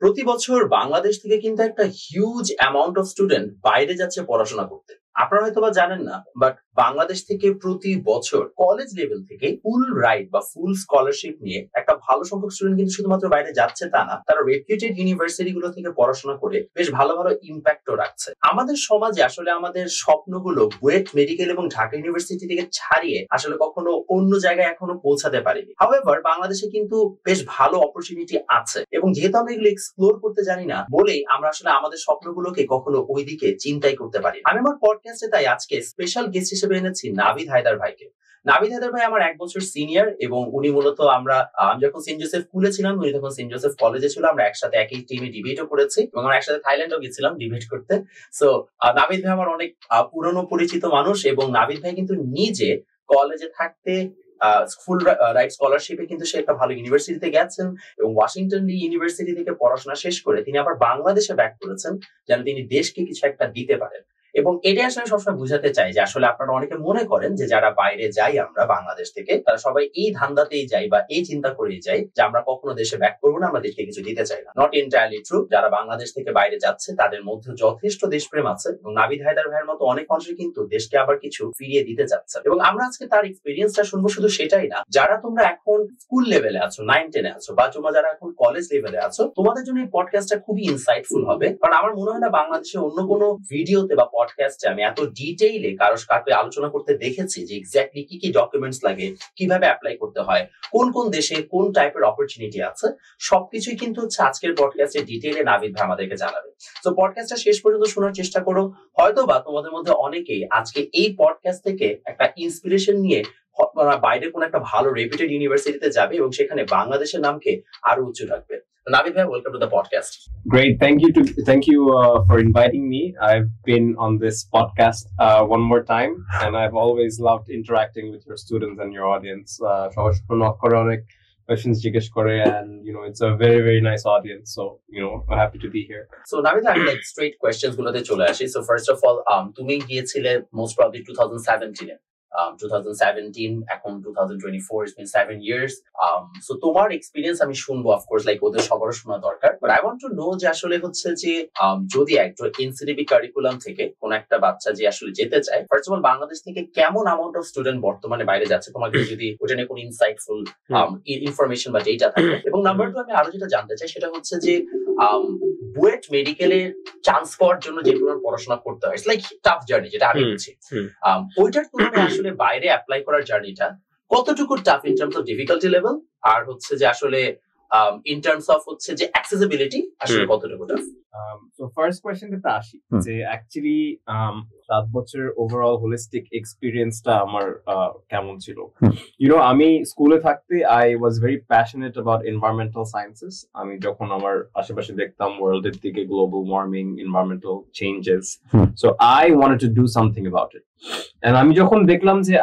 প্রতি বছর বাংলাদেশ থেকে কিন্তু একটা হিউজ অ্যামাউন্ট অফ স্টুডেন্ট বাইরে যাচ্ছে পড়াশোনা করতে। আপনারা হয়তো বা জানেন না, বাট বাংলাদেশ থেকে প্রতি বছর কলেজ লেভেল থেকে ফুল রাইট বা ফুল স্কলারশিপ নিয়ে একটা ভালো সংখ্যক স্টুডেন্ট কিন্তু শুধুমাত্র বাইরে যাচ্ছে তা না, তারা রেপুটেড ইউনিভার্সিটি গুলো থেকে পড়াশোনা করে বেশ ভালো ভালো ইম্প্যাক্টও রাখছে। আমাদের সমাজে আসলে আমাদের স্বপ্নগুলো বুয়েট মেডিকেল এবং ঢাকা ইউনিভার্সিটি থেকে ছাড়িয়ে আসলে কখনো অন্য জায়গায় এখনো পৌঁছাতে পারিনি। হাউএভার বাংলাদেশে কিন্তু বেশ ভালো অপরচুনিটি আছে, এবং যেহেতু আমরা এগুলো এক্সপ্লোর করতে জানি না বলেই আমরা আসলে আমাদের স্বপ্নগুলোকে কখনো ওইদিকে চিন্তাই করতে পারি। আমি আমার পডকাস্টে তাই আজকে স্পেশাল গেস্ট হিসেবে এনেছি নাভিদ হায়দার ভাইকে। নাভিদ হায়দার ভাই আমার 1 বছর সিনিয়র, এবং উনি মূলত আমি যখন সেন্ট জোসেফ স্কুলে ছিলাম, উনি তখন সেন্ট জোসেফ কলেজে ছিল। আমরা একসাথে একই টিমে ডিবেটও করেছি, এবং আমরা একসাথে থাইল্যান্ডও গেছিলাম ডিবেট করতে। সো নাভিদ ভাই আমার অনেক পুরনো পরিচিত মানুষ, এবং নাভিদ ভাই কিন্তু নিজে কলেজে থাকতে ফুল রাইট স্কলারশিপে কিন্তু সে একটা ভালো ইউনিভার্সিটিতে গেছেন, এবং ওয়াশিংটন ডি ইউনিভার্সিটি থেকে পড়াশোনা শেষ করে তিনি আবার বাংলাদেশে ব্যাক করেছেন, যেন তিনি দেশকে কিছু একটা দিতে পারেন। এবং এটা আসলে সবসময় বুঝাতে চাই যে আসলে আপনারা অনেকে মনে করেন যে যারা বাইরে যাই আমরা বাংলাদেশ থেকে, তারা সবাই এই ধান্দাতেই যাই বা এই চিন্তা করেই যাই যে আমরা কখনো দেশে ব্যাক করবো না, আমরা দেশকে কিছু দিতে চাই না। Not entirely true. যারা বাংলাদেশ থেকে বাইরে যাচ্ছে তাদের মধ্যে যথেষ্ট দেশপ্রেম আছে, এবং নাভিদ হায়দার ভাইয়ের মতো অনেক মানুষই কিন্তু দেশকে আবার কিছু ফিরিয়ে দিতে চাচ্ছে। এবং আমরা আজকে তার এক্সপিরিয়েন্সটা শুনবো। শুধু সেটাই না, যারা তোমরা এখন স্কুল লেভেলে আছো, 9-10 আছো, বা তোমরা যারা এখন কলেজ লেভেলে আছো, তোমাদের জন্য এই পডকাস্টটা খুবই ইনসাইটফুল হবে। কারণ আমার মনে হয় না বাংলাদেশে অন্য কোনো ভিডিওতে বা পডকাস্টে আমি এত ডিটেইলে কারোর আলোচনা করতে দেখেছি যে এক্স্যাক্টলি কি কি ডকুমেন্টস লাগে, কিভাবে অ্যাপ্লাই করতে হয়, কোন কোন দেশে কোন টাইপের অপরচুনিটি আছে, সবকিছুই কিন্তু হচ্ছে আজকের পডকাস্টে ডিটেইলে নাভিদ ভাই আমাদেরকে জানাবে। তো পডকাস্টটা শেষ পর্যন্ত শোনার চেষ্টা করো। হয়তো বা তোমাদের মধ্যে অনেকেই আজকে এই পডকাস্ট থেকে একটা ইন্সপিরেশন নিয়ে বাইরে কোন একটা ভালো রেপুটেড ইউনিভার্সিটিতে যাবে, এবং সেখানে বাংলাদেশের নামকে আরো উঁচু রাখবে। Navid bhai, welcome to the podcast. Great, thank you for inviting me. I've been on this podcast one more time, and I've always loved interacting with your students and your audience. Questions জিজ্ঞেস করে, and it's a very very nice audience, so I'm happy to be here. So Navid, I'm like straight questions গুলোতে চলে আসি. So first of all, তুমি গিয়েছিলে most probably 2017 2017, এখন 2024, it's been 7 years. So তোমার experience আমি শুনবো, of course, like ওদের সবার শোনা দরকার, but I want to know যে আসলে হচ্ছে যে যদি একটা এনসিডিবি কারিকুলাম থেকে কোন একটা বাচ্চা যে আসলে যেতে চায়, ফার্স্ট অফ অল বাংলাদেশ থেকে কেমন অ্যামাউন্ট অফ স্টুডেন্ট বর্তমানে বাইরে যাচ্ছে, তোমাকে যদি ওটা নিয়ে কোনো ইনসাইটফুল ইনফরমেশন বা ডেটা থাকে। এবং নাম্বার 2, আমি আরো যেটা জানতে চাই সেটা হচ্ছে যে বুয়েট মেডিকেলের চান্স পাওয়ার জন্য যে পড়াশোনা করতে হয়, ইটস লাইক টাফ জার্নি, যেটা আমি বলছি, ওইটার তুলনায় আসলে বাইরে অ্যাপ্লাই করার জার্নিটা কতটুকু tough in terms of difficulty level, আর হচ্ছে যে আসলে ইন টার্মস অফ হচ্ছে যে অ্যাক্সেসিবিলিটি আসলে কতটুকু টাফ? So first question টা আসি যে অ্যাকচুয়ালি 7 বছরের ওভারঅল হোলিস্টিক এক্সপেরিয়েন্সটা আমার কেমন ছিল। আমি স্কুলে থাকতে I was very passionate about environmental sciences. আমি যখন আমার আশেপাশে দেখতাম ওয়ার্ল্ডের দিকে global warming, environmental changes, so I wanted to do something about it. And আমি যখন দেখলাম যে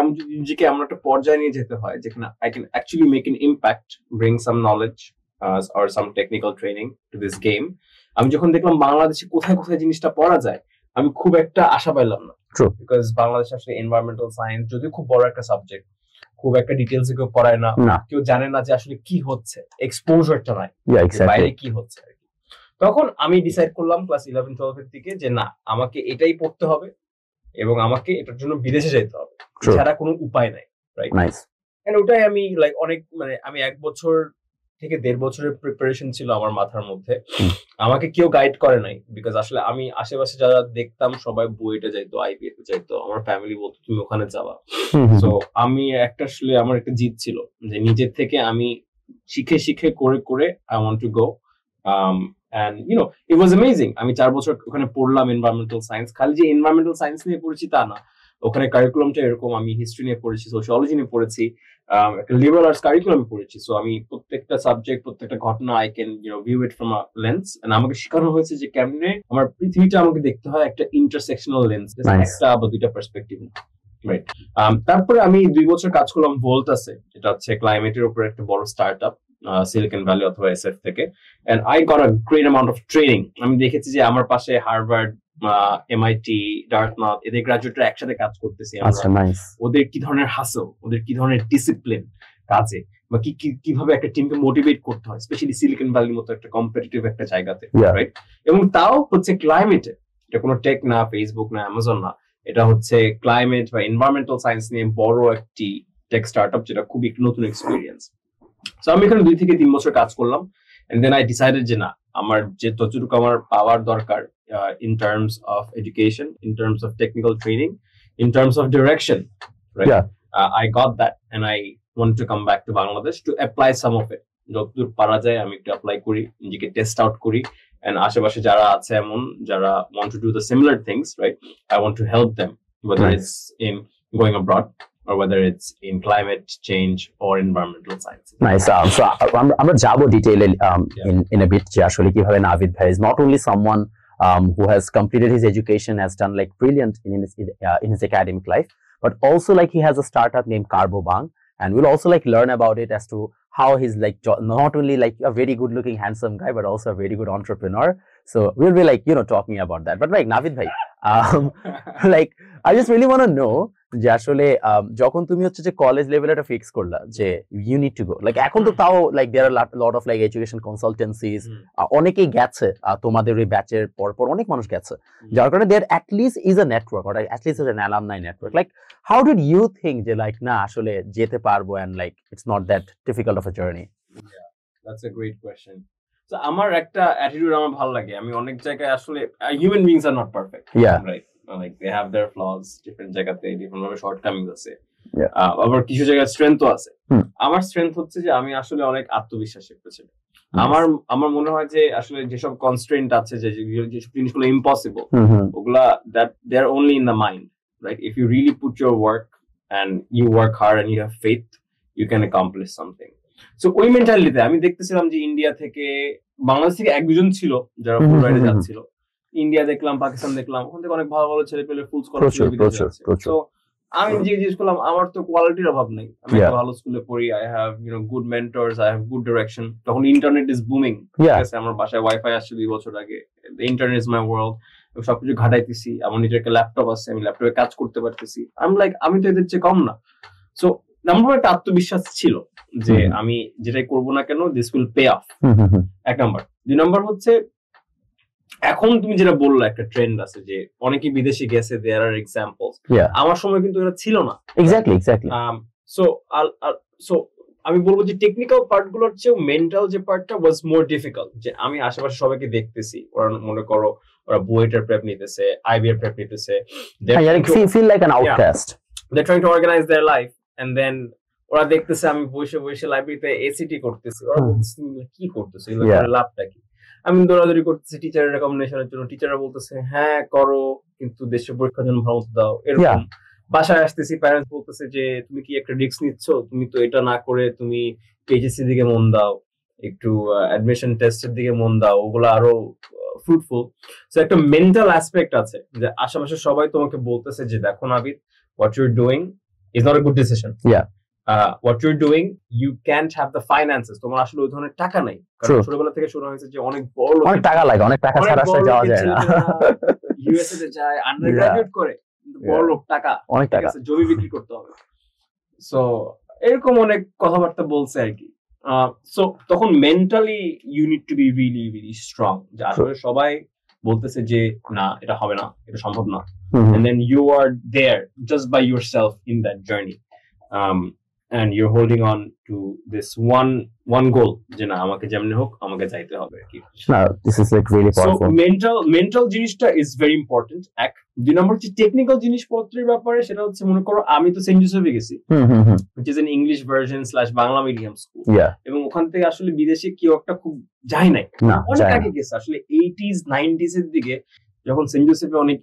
আমি যদি নিজেকে এমন একটা পর্যায়ে নিয়ে যেতে হয় যেখানে I can actually make N impact, bring some knowledge or some technical training to this game, আমি যখন দেখলাম বাংলাদেশে কোথায় কোথায় জিনিসটা পড়া যায়, আমি খুব একটা আশা পাইলাম না। বিকজ বাংলাদেশে আসলে এনভায়রনমেন্টাল সায়েন্স যদিও খুব বড় একটা সাবজেক্ট, খুব একটা ডিটেইলসে কেউ পড়ায় না, কেউ জানে না যে আসলে কি হচ্ছে, এক্সপোজারটা নাই বাইরে কি হচ্ছে আর কি। তখন আমি ডিসাইড করলাম ক্লাস 11-12 এর দিকে যে না, আমাকে এটাই পড়তে হবে এবং আমাকে এটার জন্য বিদেশে যেতে হবে, ছাড়া কোনো উপায় নাই, রাইট? এন্ড ওটাই আমি লাইক অনেক আমি 1 বছর থেকে 1.5 বছরের প্রিপারেশন ছিল আমার মাথার মধ্যে। আমাকে কেউ গাইড করে নাই, বিকজ আসলে আমি আশেপাশে যারা দেখতাম সবাই বুয়েটে যাইতো, আইবিএ তে যাইতো, আমার ফ্যামিলি বলতো তুমি ওখানে যাবা। সো আমি আসলে আমার একটা জিদ ছিল যে নিজের থেকে আমি শিখে করে I want to go. and it was amazing. আমি 4 বছর ওখানে পড়লাম এনভায়রনমেন্টাল সায়েন্স। খালি যে এনভায়রনমেন্টাল সায়েন্স নিয়ে পড়েছি তা না, ওখানে কারিকুলামটা এরকম, আমি হিস্ট্রি নিয়ে পড়েছি, সোশিওলজি নিয়ে পড়েছি, একটা লিবারাল আর্টস কারিকুলাম পড়েছি। সো আমি প্রত্যেকটা সাবজেক্ট, প্রত্যেকটা ঘটনা I can view it from a lens. And আমাকে শেখানো হয়েছে যে কেমনে আমার পৃথিবীটা আমাকে দেখতে হয় একটা ইন্টারসেকশনাল লেন্স, একটা বা দুইটা পার্সপেক্টিভ, রাইট? তারপরে আমি 2 বছর কাজ করলাম ভোল্টাসে, যেটা হচ্ছে ক্লাইমেটের উপর একটা বড় স্টার্টআপ, সিলিকন ভ্যালি অথবা এসএফ থেকে। And I got a great amount of training. আমি দেখেছি যে আমার পাশে হার্ভার্ড, এমআইটি, ডার্টমাউথ, এদের গ্রাজুয়েটরা একসাথে কাজ করতেছে। ওদের কি ধরনের হাসল, ওদের কি ধরনের ডিসিপ্লিন কাজে, বা কিভাবে একটা টিমকে মোটিভেট করতে হয়, স্পেশালি সিলিকন ভ্যালির মতো একটা কম্পিটিটিভ একটা জায়গাতে, রাইট? এবং তাও হচ্ছে ক্লাইমেটে, এটা কোনো টেক না, ফেসবুক না, অ্যামাজন না, এটা হচ্ছে ক্লাইমেট বা এনভায়রনমেন্টাল সায়েন্স নিয়ে বড় একটি টেক স্টার্টআপ, যেটা খুবই একটি নতুন এক্সপিরিয়েন্স। সো আমি এখানে 2 থেকে 3 বছর কাজ করলাম, এন্ড দেন আই ডিসাইডেড যে না, আমার যে যতটুকু আমার পাওয়ার দরকার in terms of education, in terms of technical training, in terms of direction, right? I got that, and I want to come back to Bangladesh to apply some of it. যতদূর পারা যায় আমি একটু অ্যাপ্লাই করি, নিজেকে test out করি, and আশেপাশে যারা আছে এমন যারা want to do the similar things, right? I want to help them, whether it's in going abroad or whether it's in climate change or environmental science. Nice. So আমরা যাবো ডিটেইলে in a bit যে আসলে কিভাবে নাভিদ ভাই is not only someone who has completed his education, has done like brilliant in his academic life, but also like he has a startup named Carbobang, and we'll also like learn about it as to how he's like not only like a very good looking handsome guy but also a very good entrepreneur. So we'll be like talking about that. But like Navid bhai, like I just really want to know যে আসলে যখন তুমি হচ্ছে যে college লেভেলে একটা fix করলা যে you need to go, like এখন তো তাও like there are lot of like education consultancies, অনেকেই গেছে তোমাদের ওই ব্যাচের পর অনেক মানুষ গেছে, যার কারণে there at least is a network or at least is an alumni network. Like how did you think যে লাইক না আসলে যেতে পারবো and like it's not that difficult of a journey? That's a great question. So আমার একটা attitude আমার ভালো লাগে, আমি অনেক জায়গায় আসলে human beings are not perfect, right? Like they have their flaws, different জায়গাতে different ভাবে shortcomings আছে, আবার কিছু জায়গায় স্ট্রেংথও আছে। আমার স্ট্রেংথ হচ্ছে যে আমি আসলে অনেক আত্মবিশ্বাসী একটা ছেলে। আমার মনে হয় যে আসলে যেসব কনস্ট্রেন্ট আছে, যে জিনিসগুলো ইম্পসিবল, ওগুলা that they are only in the mind, right? If you really put your work and you work hard and you have faith, you can accomplish something. So ওই মেন্টালিটিতে আমি দেখতেছিলাম যে ইন্ডিয়া থেকে, বাংলাদেশ থেকে 1-2 জন ছিল যারা ফুল রাইডে যাচ্ছিল, ইন্ডিয়া দেখলাম, পাকিস্তান দেখলাম, ওখান থেকে অনেক ভালো ভালো ছেলে পেলে ফুল স্কলারশিপ বিদেশে আছে। সো আমি জিজ্ঞেস করলাম, আমার তো কোয়ালিটির অভাব নেই, আমি একটা ভালো স্কুলে পড়ি, I have good mentors, I have good direction. তখন ইন্টারনেট ইজ বুমিং, ঠিক আছে, আমার বাসায় ওয়াইফাই আসছে 2 বছর আগে, ইন্টারনেট ইজ মাই ওয়ার্ল্ড, সবকিছু ঘাটাইতেছি, আমার নিজের একটা ল্যাপটপ আছে, আমি ল্যাপটপে কাজ করতে পারতেছি, আমি তো এদের চেয়ে কম না। সো নাম্বার একটা আত্মবিশ্বাস ছিল যে আমি যেটাই করবো না কেন, this will pay off, 1 number. 2 number হচ্ছে, এখন তুমি যেটা বললে একটা ট্রেন্ড আছে যে অনেকে বিদেশে গেছে, দেয়ার আর এক্সাম্পলস, আমার সময় কিন্তু এটা ছিল না। এক্স্যাক্টলি সো আমি বলবো যে টেকনিক্যাল পার্ট গুলোর চেয়ে মেন্টাল যে পার্টটা ওয়াজ মোর ডিফিকাল্ট। যে আমি আশেপাশে সবাইকে দেখতেছি, ওরা মনে করো ওরা বুয়েটের প্রেপ নিতেছে, আইবি এর প্রেপ নিতেছে, feel like an outcast, they're trying to organize their life, and then ওরা দেখতেছে আমি বসে বসে লাইব্রেরিতে এসিটি করতেছি, ওরা বলতেছে কি করতেছে, এগুলো লাভটা কি? আমি দৌড়াদৌড়ি করতেছি টিচারের রেকমেন্ডেশনের জন্য, টিচাররা বলতেছে হ্যাঁ করো, কিন্তু দেশের পরীক্ষার জন্য ভালো মতো দাও। এরকম বাসায় আসতেছি, প্যারেন্টস বলতেছে যে তুমি কি একটা রিস্ক নিচ্ছ, তুমি তো এটা না করে তুমি এইচএসসি দিকে মন দাও, একটু অ্যাডমিশন টেস্টের দিকে মন দাও, ওগুলো আরো ফ্রুটফুল। সো একটা মেন্টাল অ্যাসপেক্ট আছে যে আশেপাশে সবাই তোমাকে বলতেছে যে দেখো Navid, what you're doing is not a good decision. What you're doing, you can't have the finances. তোমার আসলে ওই ধরনের টাকা নাই, কারণ ছোটবেলা থেকে শুরু হয়েছে যে অনেক বড় লোক, অনেক টাকা লাগে, অনেক টাকা ছাড়া আসলে যাওয়া যায় না। ইউএসএ তে যায়, আন্ডারগ্রাজুয়েট করে, বড় লোক, টাকা, অনেক টাকা, জমি বিক্রি করতে হবে। সো এরকম অনেক কথাবার্তা বলছে আর কি। সো তখন mentally you need to be really really strong, যে আসলে সবাই বলতেছে যে না এটা হবে না, এটা সম্ভব না, and then you are there just by yourself in that journey, and you're holding on to this one goal, যে না আমাকে যেমনি হোক আমাকে যাইতে হবে আর কি। This is like really powerful. So mental জিনিসটা is very important. 1 2 নম্বর যে টেকনিক্যাল জিনিসপত্রের ব্যাপারে, সেটা হচ্ছে মনে করো আমি তো সেন্ট জোসেফে গেছি, which is an English version / Bangla medium school, এবং ওখান থেকে আসলে বিদেশে কেউ একটা খুব যায় নাই, অনেক আগে গেছে, আসলে 80s 90s এর দিকে, যখন সেন্ট জোসেফে অনেক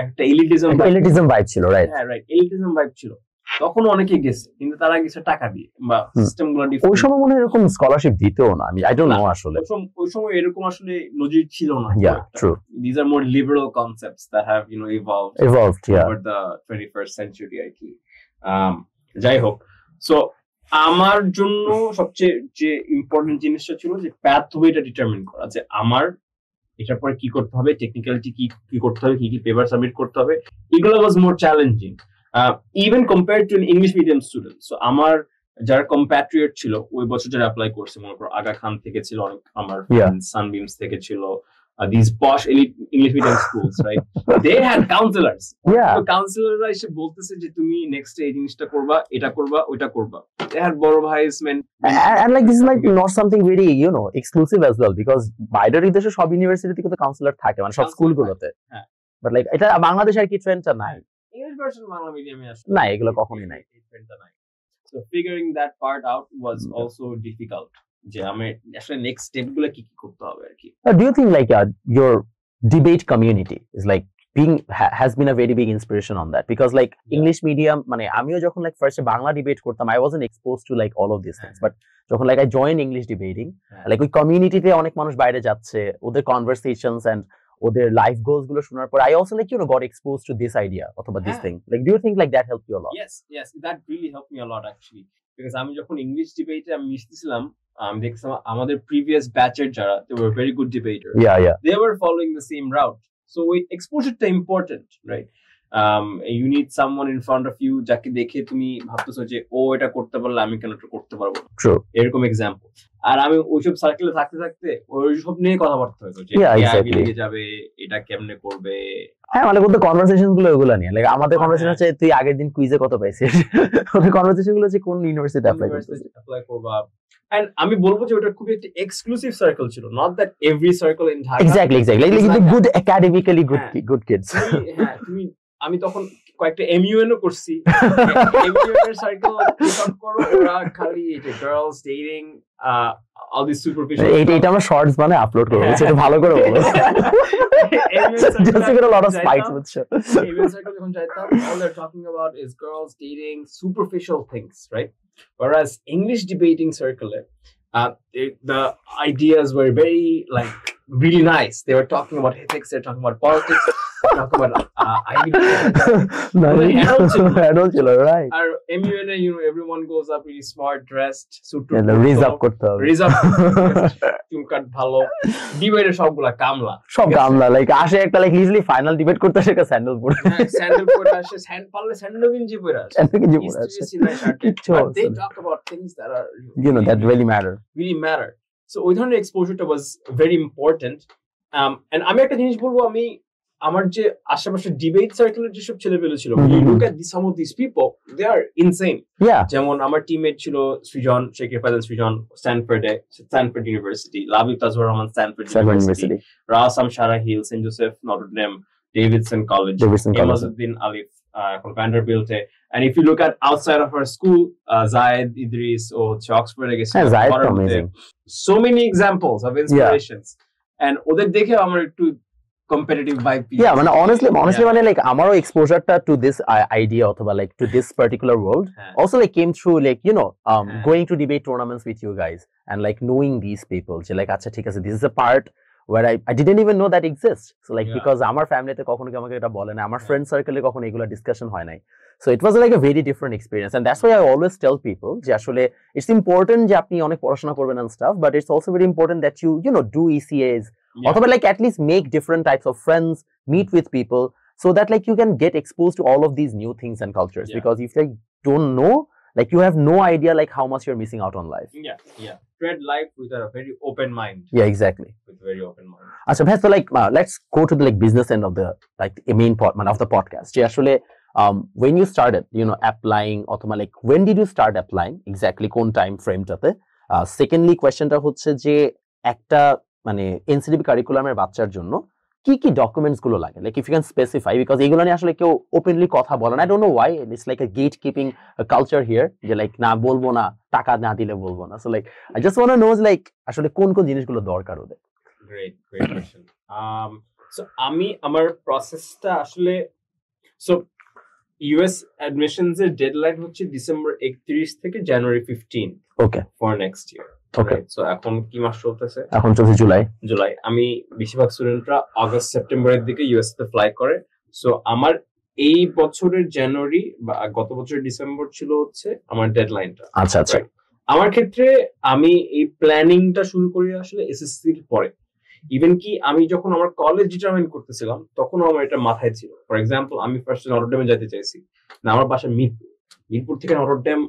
একটা এলিটিজম ভাইব ছিল, রাইট? হ্যাঁ রাইট, এলিটিজম ভাইব ছিল, তখন অনেকে গেছে, কিন্তু তারা গেছে টাকা দিয়ে, বা সিস্টেমগুলো ডিফারেন্ট। ওই সময় মনে এরকম স্কলারশিপ দিতেও না, আমি আই ডোন্ট নো আসলে ওই সময় এরকম আসলে নজির ছিল না। True. These are more liberal concepts that have evolved over the 21st century আর কি। যাই হোক, সো আমার জন্য সবচেয়ে যে ইম্পর্টেন্ট জিনিসটা ছিল যে প্যাথওয়েটা ডিটারমিন করা, যে আমার এটার পরে কি করতে হবে, টেকনিক্যালিটি কি করতে হবে, কি পেপার সাবমিট করতে হবে, এগুলো was more challenging even compared to an English medium student. So আমার যারা কম্প্যাট্রিয়ট ছিল ওই বছর যারা অ্যাপ্লাই করছে, মনে করো আগা খান থেকে ছিল অনেক, আমার সানবিমস থেকে ছিল, these posh elite English medium schools, right? They had counselors. কাউন্সিলররা এসে বলতেছে যে তুমি নেক্সট এই জিনিসটা করবা, এটা করবা, ওইটা করবা। They had বড় wise men, and like this is like not something very exclusive as well, because বাইরের দেশে সব ইউনিভার্সিটিতে কিন্তু কাউন্সিলর থাকে, মানে সব স্কুলগুলোতে। বাট লাইক এটা বাংলাদেশে আর কি ট্রেন্ডটা নাই, ইংলিশ ভার্সন বাংলা মিডিয়ামে আসলে না, এগুলো কখনোই নাই, ট্রেন্ডটা নাই। So figuring that part out was also difficult. যে আমি আসলে নেক্সট স্টেপ গুলো কি কি করতে হবে আর কি। Do you think like your debate community is like has been a very big inspiration on that? Because like English medium, মানে আমিও যখন like first বাংলা ডিবেট করতাম, I wasn't exposed to like all of these things, but যখন like I joined English debating, like ওই কমিউনিটিতে অনেক মানুষ বাইরে যাচ্ছে, ওদের conversations and ওদের লাইফ গোলস গুলো শোনার পর I also like got exposed to this idea অথবা this thing. Like do you think like that helped you a lot? Yes, that really helped me a lot actually, because আমি যখন English ডিবেটে আমি মিশতেছিলাম, আমি দেখছিলাম আমাদের প্রিভিয়াস ব্যাচের যারা, they were very good debaters. They were following the same route. So exposure to important, right? You need someone in front of you যাকে দেখে তুমি ভাবতেছো যে ও এটা করতে পারলে আমি কেন এটা করতে পারবো না, এরকম এক্সাম্পল। আর আমি ওইসব সার্কেলে থাকতে থাকতে ওইসব নিয়ে কথাবার্তা হতো যে লেগে যাবে, এটা কেমনে করবে। হ্যাঁ, মানে বলতে কনভারসেশন গুলো ওগুলো নিয়ে, লাইক আমাদের কনভারসেশন হচ্ছে তুই আগের দিন কুইজে কত পাইছিস, ওদের কনভারসেশন গুলো হচ্ছে কোন ইউনিভার্সিটিতে অ্যাপ্লাই করবা। And আমি বলবো যে ওটা খুব একটা এক্সক্লুসিভ সার্কেল ছিল, not that every circle in Dhaka. Exactly. Like the good academically good kids. হ্যাঁ, আমি তখন কয়েকটা MUN ও করছি, MUN এর সার্কেল পিক করো, ওরা খালি এই যে girls dating, all these superficial, এটা আমরা শর্টস বানায় আপলোড করব, সেটা ভালো করে বলো, just to get a lot of spikes with shit. MUN circle যখন যাইতাম, all they're talking about is girls dating, superficial things, right? Whereas English debating circle, the ideas were very like really nice. They were talking about ethics, they're talking about politics, talking about right? Our MUN, everyone goes up really smart dressed, suit to raise up করতে হবে, চুমকাট ভালো, ডিবেটে সবগুলা কামলা, সব কামলা, like আসে একটা like easily final debate করতে আসে একটা স্যান্ডেল পরে, স্যান্ডেল পরে আসে, পারলে স্যান্ডেল গেঞ্জি পরে আসে, but they talk about things that are that really matter. So ওই ধরনের এক্সপোজারটা was very important. And আমি একটা জিনিস বলবো, আমি আমার যে আশেপাশে ডিবেট সার্কেলের যেসব ছেলেপেলে ছিল, look at some of these people, they are insane. যেমন আমার টিমমেট ছিল সৃজন, শেখের Fazal Srijan Stanford University, Labib Tajwar Rahman Stanford University, Rasam Sara Hill Saint Joseph Notre Dame, Davidson College, Emajuddin Alif এখন ভ্যান্ডারবিল্টে। And if you look at outside of our school, Zayed Idris or Oxford, I guess, so many examples of inspirations. And ওদের দেখে আমার একটু competitive vibe. মানে honestly মানে like আমারও exposure to this idea অথবা like to this particular world also like came through like going to debate tournaments with you guys and like knowing these people যে like আচ্ছা ঠিক আছে, this is a part where I didn't even know that exists. So like because আমার ফ্যামিলিতে কখনো কি আমাকে এটা বলে না, আমার ফ্রেন্ড সার্কেলে কখনো এগুলা ডিসকাশন হয় নাই, so it was like a very different experience, and that's why I always tell people যে আসলে it's important যে আপনি অনেক পড়াশোনা করবেন and stuff, but it's also very important that you do ECAs অথবা like at least make different types of friends, meet with people, so that like you can get exposed to all of these new things and cultures, because if you don't know, like you have no idea like how much you're missing out on life. Tread life with a very open mind. Exactly, with a very open mind. So like let's go to the like business end of the like main part of the podcast. Actually, when you started applying অথবা like when did you start applying exactly, কোন time ফ্রেমটাতে? Secondly কোয়েশ্চেনটা হচ্ছে যে একটা মানে NCDB কারিকুলামের বাচ্চার জন্য কি কি ডকুমেন্টস গুলো লাগে, like if you can specify, because এগুলো নিয়ে আসলে কেউ ওপেনলি কথা বলে না, I don't know why, it's like a gate keeping culture here, যে লাইক না বলবো না, টাকা না দিলে বলবো না, so like I just want to know like আসলে কোন কোন জিনিসগুলো দরকার ওদের। Great question. সো আমি আমার প্রসেসটা আসলে, সো ইউএস অ্যাডমিশনস এর ডেডলাইন হচ্ছে ডিসেম্বর 31 থেকে জানুয়ারি 15 okay for next year. Okay, so এখন কি মাস চলতেছে? এখন চলছে জুলাই। আমি বেশিরভাগ স্টুডেন্টরা আগস্ট সেপ্টেম্বরের দিকে ইউএস তে ফ্লাই করে। সো আমার এই বছরের জানুয়ারি বা গত বছরের ডিসেম্বর ছিল হচ্ছে আমার ডেডলাইনটা। আচ্ছা। আমার ক্ষেত্রে আমি এই প্ল্যানিংটা শুরু করি আসলে এসএসসির পরে। ইভেন কি আমি যখন আমার কলেজ ডিটারমাইন করতেছিলাম তখনও আমার এটা মাথায় ছিল। ফর এক্সাম্পল আমি ফার্স্ট নটর ডেমে যেতে চাইছি, না আমার বাসা মিরপুর থেকে নটরডেম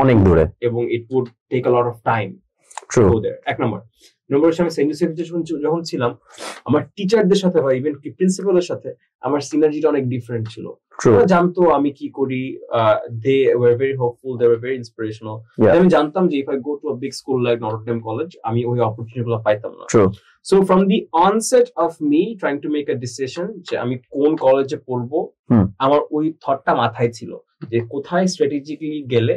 অনেক দূরে, এবং it would take a lot of time true. go there. এক নম্বর আমি সেন্ট জোসেফ যখন ছিলাম, আমার টিচারদের সাথে বা ইভেন প্রিন্সিপালের সাথে আমার সিনার্জিটা অনেক ডিফারেন্ট ছিল। ওরা জানতো আমি কি করি, they were very hopeful, they were very inspirational. আমি জানতাম যে if I go to a big school like Notre Dame College, আমি ওই অপরচুনিটি গুলো পাইতাম না। So from the onset of me trying to make a decision যে আমি কোন কলেজে পড়বো, আমার ওই থটটা মাথায় ছিল যে কোথায় স্ট্র্যাটেজিক্যালি গেলে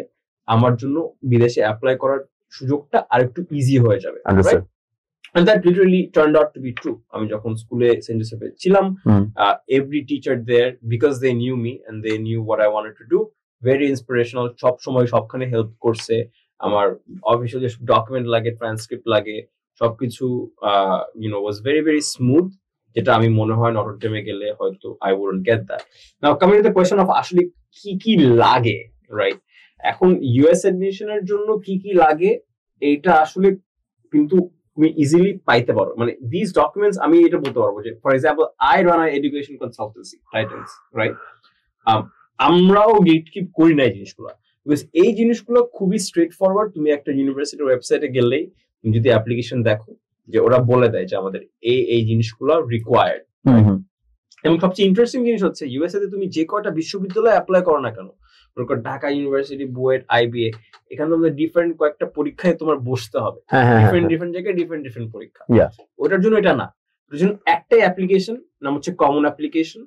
আমার জন্য বিদেশে অ্যাপ্লাই করার সুযোগটা আরেকটু ইজি হয়ে যাবে, right? And that literally turned out to be true. আমি যখন স্কুলে সেন্ট জোসেফে ছিলাম, every teacher there, because they knew me and they knew what I wanted to do, very inspirational, সব সময় সবখানে হেল্প করছে। আমার অফিসিয়াল যে ডকুমেন্ট লাগে, ট্রান্সক্রিপ্ট লাগে, সবকিছু was very very smooth, যেটা আমি মনে হয় নটরডেমে গেলে হয়তো I wouldn't get that. Now coming to the question of আসলে কি কি লাগে, রাইট? এখন ইউএস এডমিশনের জন্য কি কি লাগে এটা আসলে কিন্তু তুমি ইজিলি পাইতে পারো। মানে দিস ডকুমেন্টস আমি এটা বলতে পারবো যে for example I run a education consultancy titles, right? আমরাও গেটকিপ করি না এই জিনিসগুলো, বিকজ এই জিনিসগুলো খুবই স্ট্রেট ফরওয়ার্ড। তুমি একটা ইউনিভার্সিটির ওয়েবসাইটে গেলেই তুমি যদি অ্যাপ্লিকেশন দেখো, যে ওরা বলে দেয় যে আমাদের এই জিনিসগুলো রিকোয়ার্ড। এবং সবচেয়ে ইন্টারেস্টিং জিনিস হচ্ছে ইউএসএ তে তুমি যে কয়টা বিশ্ববিদ্যালয়ে অ্যাপ্লাই করো না কেন, ঢাকা ইউনিভার্সিটি, বুয়েট, আইবিএ, এখানে তোমাদের ডিফারেন্ট কয়েকটা পরীক্ষায় তোমার বসতে হবে, ডিফারেন্ট জায়গায় ডিফারেন্ট পরীক্ষা। ওটার জন্য এটা না, ওটার জন্য একটাই অ্যাপ্লিকেশন, নাম হচ্ছে কমন অ্যাপ্লিকেশন।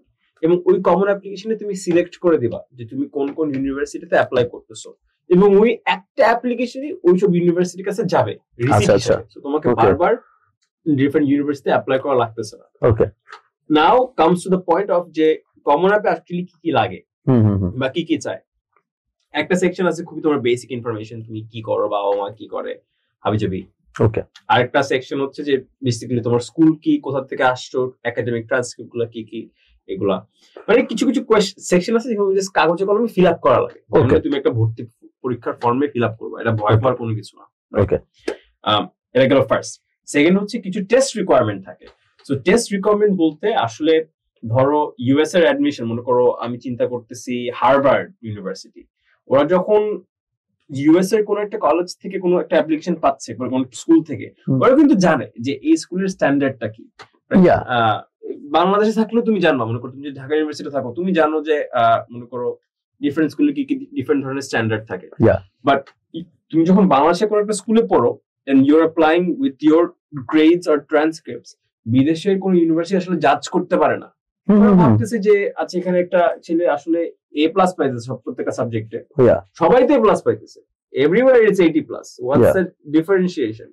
এবং ওই কমন অ্যাপ্লিকেশনে তুমি সিলেক্ট করে দিবা যে তুমি কোন কোন ইউনিভার্সিটিতে অ্যাপ্লাই করতেছো, এবং ওই একটা অ্যাপ্লিকেশনই ওইসব ইউনিভার্সিটির কাছে যাবে রিসিট হিসেবে। তোমাকে বারবার ডিফারেন্ট ইউনিভার্সিটিতে অ্যাপ্লাই করা লাগতেছে না। নাও comes to the point of যে কমন অ্যাপে অ্যাকচুয়ালি কি কি লাগে বা কি কি চায়। একটা সেকশন আছে খুবই তোমার বেসিক ইনফরমেশন, তুমি কি করো, বাবা মা কি করে, হাবিজাবি। ওকে। আরেকটা সেকশন হচ্ছে যে বেসিক্যালি তোমার স্কুল কি, কোথা থেকে আসছো, একাডেমিক ট্রান্সক্রিপ্ট গুলো কি কি, এগুলা। মানে কিছু কিছু সেকশন আছে যেগুলো জাস্ট কাগজে কলমে ফিল আপ করা লাগে। তুমি একটা ভর্তি পরীক্ষার ফর্মে ফিল আপ করবে, এটা ভয় পাওয়ার কোনো কিছু না। ওকে, এটা গেল ফার্স্ট। সেকেন্ড হচ্ছে কিছু টেস্ট রিকোয়ারমেন্ট থাকে। সো টেস্ট রিকোয়ারমেন্ট বলতে আসলে ধরো ইউএস এর অ্যাডমিশন, মনে করো আমি চিন্তা করতেছি হার্ভার্ড ইউনিভার্সিটি, ওরা যখন ইউএস এর কোন একটা কলেজ থেকে কোনো একটা অ্যাপ্লিকেশন পাচ্ছে, কোন স্কুল থেকে, ওরা কিন্তু জানে যে এই স্কুলের স্ট্যান্ডার্ডটা কি। বাংলাদেশে থাকলেও তুমি জানো, মনে করো তুমি যদি ঢাকা ইউনিভার্সিটি থাকো, তুমি জানো যে মনে করো ডিফারেন্ট স্কুলে কি কি ডিফারেন্ট ধরনের স্ট্যান্ডার্ড থাকে। বাট তুমি যখন বাংলাদেশে কোনো একটা স্কুলে পড়ো and you're applying with your grades or transcripts, বিদেশের কোন ইউনিভার্সিটি আসলে জাজ করতে পারে না। ভাবতেছে যে আচ্ছা এখানে একটা ছেলে আসলে A+ পাইতেছে সব প্রত্যেকটা সাবজেক্টে, সবাই তো A+ পাইতেছে, everywhere it's 80+, what's the differentiation?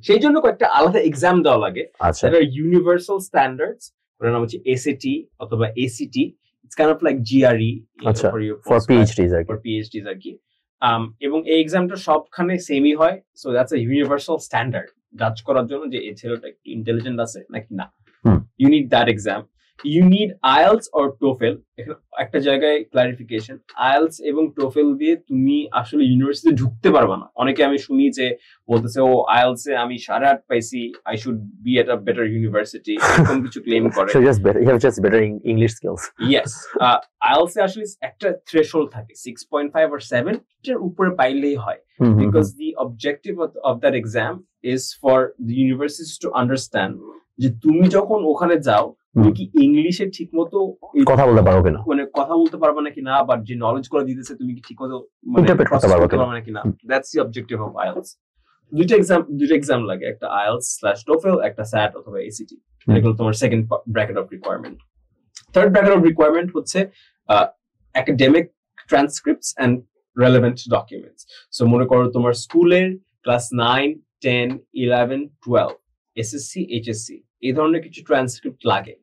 সেই জন্য কয়েকটা আলাদা এক্সাম দেওয়া লাগে, যেটা ইউনিভার্সাল স্ট্যান্ডার্ডস, ওটার নাম হচ্ছে SAT অথবা ACT। It's kind of like GRE for PhDs আর কি। এবং এই এক্সামটা সবখানে সেমই হয়। So that's a universal standard জাজ করার জন্য যে এই ছেলেটা একটু ইন্টেলিজেন্ট আছে নাকি না। You need that exam. You need IELTS or TOEFL. এখানে একটা জায়গায় ক্লারিফিকেশন, আইএলস এবং টোফেল দিয়ে তুমি আসলে ইউনিভার্সিটিতে ঢুকতে পারবে না। অনেকে আমি শুনি যে বলতেছে ও আইএলস এ আমি 8.5 পাইছি, I should be at a better university, এরকম কিছু ক্লেম করে। So you have just better English skills. Yes, IELTS এ আসলে একটা থ্রেশহোল্ড থাকে 6.5 or 7, এর উপরে পাইলেই হয়, because the objective of that exam is for the universities to understand যে তুমি যখন ওখানে যাও তুমি কি ইংলিশে ঠিক মতো কথা বলতে পারো কিনা, মানে কথা বলতে পারবে নাকি না, বা যে নলেজ গুলো দিতেছে তুমি কি ঠিক মতো ইন্টারপ্রেট করতে পারবে নাকি না। That's the objective of IELTS. দুইটা এক্সাম লাগে, একটা IELTS/TOEFL, একটা SAT অথবা ACT। এগুলো তোমার second bracket of requirement. Third bracket of requirement হচ্ছে academic transcripts and relevant documents. So মনে করো তোমার স্কুলের ক্লাস 9, 10, 11, 12, SSC, HSC, এই ধরনের কিছু ট্রান্সক্রিপ্ট লাগে,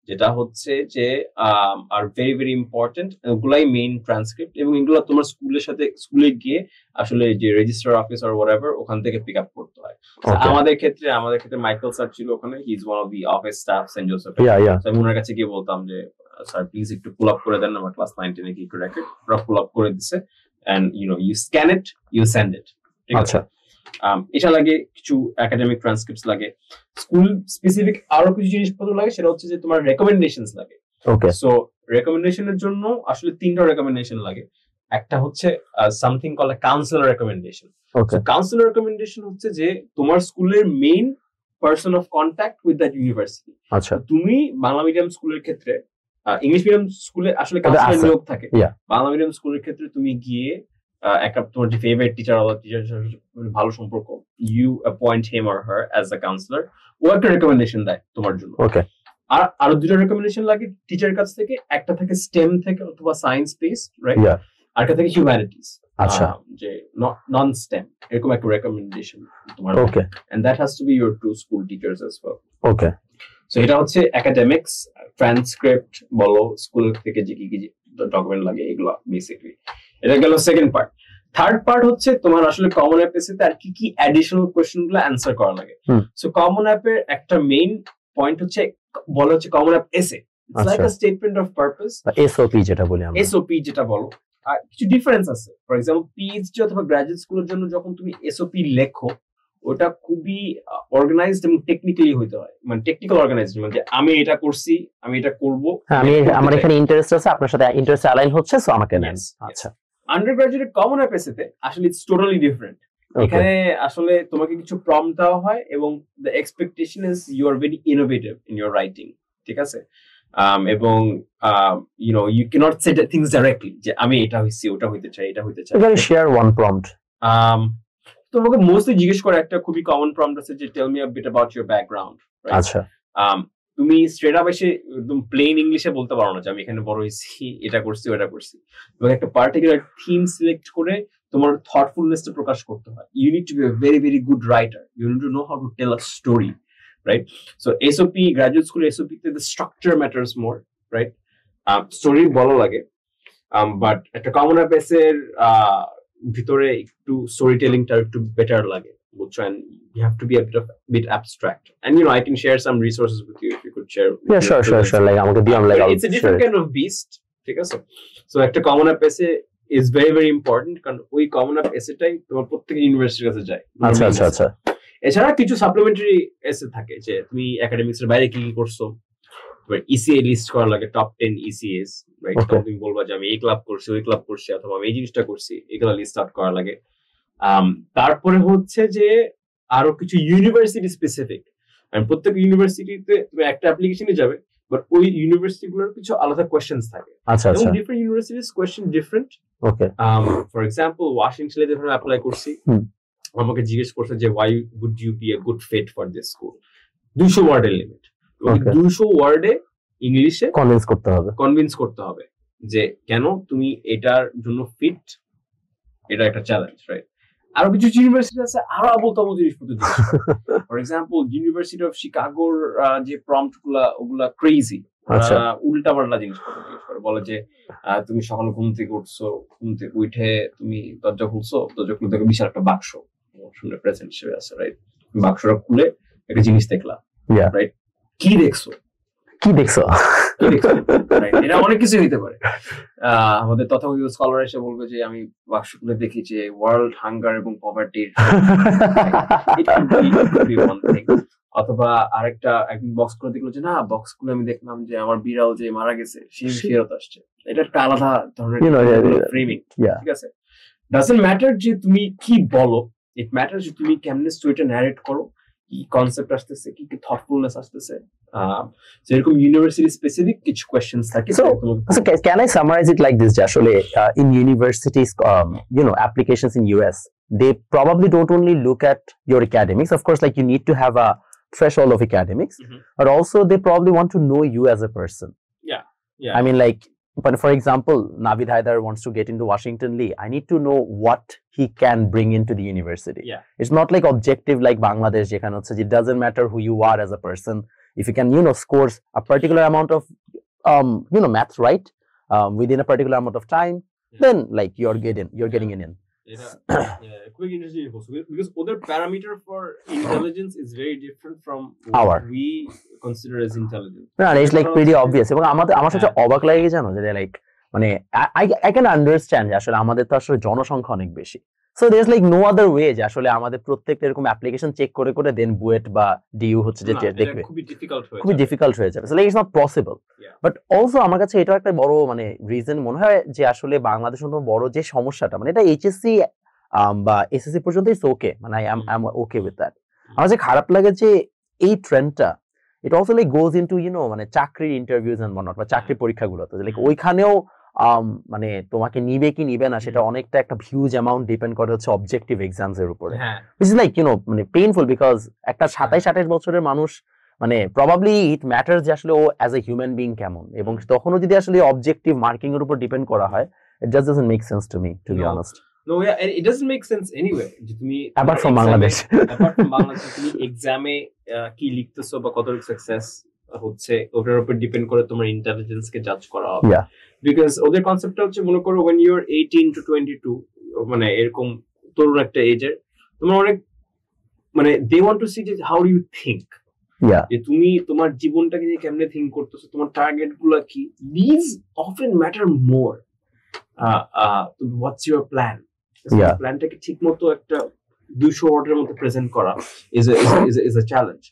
যেটা হচ্ছে যে আর ভেরি ভেরি ইম্পর্টেন্ট। এগুলাই মেইন ট্রান্সক্রিপ্ট, এবং এগুলো তোমার স্কুলে গিয়ে আসলে যে রেজিস্ট্রার অফিস অর হোয়াটএভার ওখান থেকে পিক আপ করতে হয়। আমাদের ক্ষেত্রে মাইকেল স্যার ছিল ওখানে, he is one of the office staff Saint Joseph. আমি ওনার কাছে গিয়ে বলতাম যে স্যার প্লিজ একটু পুল আপ করে দেন আমার ক্লাস 9, 10 এ কি একটু রেকর্ড। ওরা পুল আপ করে দিছে, and you scan it, you send it. ঠিক আছে, এটা লাগে। কিছু একাডেমিক ট্রান্সক্রিপ্টস লাগে। স্কুল স্পেসিফিক আরো কিছু জিনিসপত্র লাগে, সেটা হচ্ছে যে তোমার রেকমেন্ডেশনস লাগে। সো রেকমেন্ডেশনের জন্য আসলে 3টা রেকমেন্ডেশন লাগে। একটা হচ্ছে something call councillor recommendation. Okay. Councillor recommendation হচ্ছে যে তোমার স্কুলের main person of contact with that university. আচ্ছা। তুমি বাংলা মিডিয়াম স্কুলের ক্ষেত্রে, ইংলিশ মিডিয়াম স্কুলে আসলে কাউন্সিলর নিয়োগ থাকে। বাংলা মিডিয়াম স্কুলের ক্ষেত্রে তুমি গিয়ে একটা তোমার যে ফেভারিট টিচার ভালো সম্পর্ক, you appoint him or her as a counsellor, ও একটা রেকমেন্ডেশন দেয় তোমার জন্য। ওকে। আর আরো দুটো রেকমেন্ডেশন লাগে টিচারের কাছ থেকে, একটা থেকে স্টেম থেকে অথবা সায়েন্স বেসড, রাইট, আর একটা থেকে হিউম্যানিটিস, আচ্ছা, যে নন স্টেম, এরকম একটা রেকমেন্ডেশন তোমার। Okay. And that has to be your two school teachers as well. Okay. So এটা হচ্ছে একাডেমিক্স, ট্রান্সক্রিপ্ট বলো, স্কুল থেকে যে কি কি ডকুমেন্ট লাগে এগুলো বেসিক্যালি। এটা গেল সেকেন্ড পার্ট। থার্ড পার্ট হচ্ছে তোমার আসলে কমন অ্যাপ এসে আর কি কি অ্যাডিশনাল কোশ্চেন গুলো অ্যান্সার করা লাগে। সো কমন অ্যাপের একটা মেইন পয়েন্ট হচ্ছে বলা হচ্ছে কমন অ্যাপ এসে, it's like a statement of purpose, SOP যেটা বলি আমরা, এসওপি যেটা বলো। আর কিছু ডিফারেন্স আছে। ফর এক্সাম্পল পিএইচডি অথবা গ্রাজুয়েট স্কুলের জন্য যখন তুমি এসওপি লেখো, ওটা খুবই অর্গানাইজড এবং টেকনিক্যালি হইতে হয়, মানে টেকনিক্যাল অর্গানাইজড, মানে আমি এটা করছি, আমি এটা করব, আমি আমার এখানে ইন্টারেস্ট আছে, আপনার সাথে ইন্টারেস্ট অ্যালাইন হচ্ছে, সো আমাকে নেন। আচ্ছা। আন্ডারগ্রাজুয়েট কমন অ্যাপ এসেতে আসলে ইটস টোটালি ডিফারেন্ট। এখানে আসলে তোমাকে কিছু প্রম্পট দেওয়া হয় এবং the expectation is you are very innovative in your writing, ঠিক আছে? এবং you know you can't say things directly যে আমি এটা হইছি, ওটা হইতে চাই, এটা হইতে চাই। You can share one prompt. তোমাকে মোস্টলি জিজ্ঞেস করে একটা খুবই কমন প্রম্পট আছে যে tell me a bit about your background. আচ্ছা। তুমি স্ট্রেট আপ এসে একদম প্লেন ইংলিশে বলতে পারো না যে আমি এখানে বড় হয়েছি, এটা করছি, ওটা করছি। এবং একটা পার্টিকুলার থিম সিলেক্ট করে তোমার থটফুলনেসটা প্রকাশ করতে হয়। You need to be a very very good writer, you need to know how to tell a story, right? So SOP, graduate school SOP তে the structure matters more, right? Story ভালো লাগে, but একটা common app এর ভিতরে একটু story টেলিংটা একটু better লাগে, বুঝছো? And you have to be a bit abstract, and you know I can share some resources with you if you could share. Yeah, sure. Like আমাকে দিও, like it's a different kind of beast, ঠিক আছে? So একটা common app এসে is very very important, কারণ ওই common app এসেটাই তোমার প্রত্যেক ইউনিভার্সিটির কাছে যায়। আচ্ছা। এছাড়া কিছু সাপ্লিমেন্টারি এসে থাকে যে তুমি একাডেমিক্স এর বাইরে কি কি করছো, তোমার ইসিএ লিস্ট করা লাগে, টপ 10 ইসিএস, রাইট? তুমি বলবা যে আমি এই ক্লাব করছি, ওই ক্লাব করছি, অথবা আমি এই জিনিসটা করছি, এগুলো লিস্ট আউট করা লাগে। তারপরে হচ্ছে যে আরো কিছু ইউনিভার্সিটি স্পেসিফিক, প্রত্যেক ইউনিভার্সিটিতে তুমি একটা অ্যাপ্লিকেশনে যাবে, বাট ওই ইউনিভার্সিটি গুলোর কিছু আলাদা কোয়েশ্চেন্স থাকে। আচ্ছা। এবং different universities question different. Okay. For example ওয়াশিংটনে যখন অ্যাপ্লাই করছি, আমাকে জিজ্ঞেস করছে যে why would you be a good fit for this school. 200 ওয়ার্ডের লিমিট, 200 ওয়ার্ডে ইংলিশে কনভিন্স করতে হবে যে কেন তুমি এটার জন্য ফিট, এটা একটা চ্যালেঞ্জ, রাইট? আরো কিছু ইউনিভার্সিটি আছে আরো আবল-তাবল জিনিসপত্র জিজ্ঞেস করে। ফর এক্সাম্পল ইউনিভার্সিটি অফ শিকাগোর যে প্রম্পট গুলা, ওগুলা ক্রেজি, উল্টাপাল্টা জিনিসপত্র জিজ্ঞেস করে। বলে যে তুমি সকালে ঘুম থেকে উঠছো, ঘুম থেকে উঠে তুমি দরজা খুলছো, দরজা খুলে দেখো বিশাল একটা বাক্স শুনে প্রেজেন্ট হিসেবে আছে, রাইট? বাক্সটা খুলে একটা জিনিস দেখলাম, রাইট? কি দেখছো? এটা অনেক কিছু হইতে পারে। আমাদের তথাকথিত স্কলার এসে বলবে যে আমি বাক্স খুলে দেখি যে ওয়ার্ল্ড হাঙ্গার এবং পভার্টির, অথবা আরেকটা একদিন বক্স করে দেখলো যে না, বক্স খুলে আমি দেখলাম যে আমার বিড়াল যে মারা গেছে সে ফেরত আসছে। এটা একটা আলাদা ধরনের ফ্রেমিং, ঠিক আছে? ডাজন্ট ম্যাটার যে তুমি কি বলো, ইট ম্যাটার যে তুমি কেমনে স্টোরিটা ন্যারেট করো, কি কনসেপ্ট আসতেছে, কি কি থটফুলনেস আসতেছে। যেরকম ইউনিভার্সিটি স্পেসিফিক কিছু কোয়েশ্চেন্স থাকে। So can I summarize it like this, Actually, in universities, applications in US, they probably don't only look at your academics. Of course, like you need to have a threshold of academics, but also they probably want to know you as a person. Yeah. I mean, like, but for example, Navid Haidar wants to get into Washington Lee. I need to know what he can bring into the university. Yeah. It's not like objective like Bangladesh. It doesn't matter who you are as a person. If you can, scores a particular amount of, maths right, within a particular amount of time, then like you're getting in. Quick interesting because other parameter for intelligence is very different from what we consider as intelligence. Yeah, it's like pretty obvious. এবং আমার সাথে অবাক লাগে জানো যে like মানে I can understand যে আসলে আমাদের তো আসলে জনসংখ্যা অনেক বেশি, so there's like no other way যে আসলে আমাদের প্রত্যেকটা এরকম অ্যাপ্লিকেশন চেক করে করে দেন বুয়েট বা ডিইউ হচ্ছে যে দেখবে খুবই ডিফিকাল্ট হয়ে যাবে, so like it's not possible. But also আমার কাছে এটাও একটা বড় মানে রিজন মনে হয় যে আসলে বাংলাদেশ অন্য বড় যে সমস্যাটা মানে এটা এইচএসসি বা এসএসসি পর্যন্ত ইটস ওকে, মানে I am okay with that. আমার যে খারাপ লাগে যে এই ট্রেন্ডটা it also like goes into মানে চাকরির ইন্টারভিউজ এন্ড whatnot বা চাকরি পরীক্ষাগুলোতে লাইক ওইখানেও মানে তোমাকে নিবে কি নিবে না সেটা অনেকটা একটা হিউজ অ্যামাউন্ট ডিপেন্ড করে হচ্ছে অবজেক্টিভ এক্সামস এর উপরে, which is like মানে পেইনফুল বিকজ একটা 27-28 বছরের মানুষ মানে প্রবাবলি ইট ম্যাটার্স যে আসলে ও অ্যাজ এ হিউম্যান বিং কেমন, এবং তখনও যদি আসলে অবজেক্টিভ মার্কিং এর উপর ডিপেন্ড করা হয় it just doesn't make sense to me, to be honest. No, yeah, and it doesn't make sense anyway. যে তুমি apart from Bangladesh তুমি এক্সামে কি লিখতেছো বা কতটুকু সাকসেস হচ্ছে ওটার উপর ডিপেন্ড করে তোমার ইন্টেলিজেন্স কে জাজ করা হবে, বিকজ ওদের কনসেপ্টটা হচ্ছে মনে করো when you're 18 to 22 মানে এরকম তরুণ একটা এজের তোমার অনেক মানে they want to see how do you think, যে তুমি তোমার জীবনটাকে নিয়ে কেমনে থিংক করতেছো, তোমার টার্গেট গুলো কি, these often matter more. What's your plan? প্ল্যানটাকে ঠিক মতো একটা 200 ওয়ার্ডের মধ্যে প্রেজেন্ট করা is a challenge.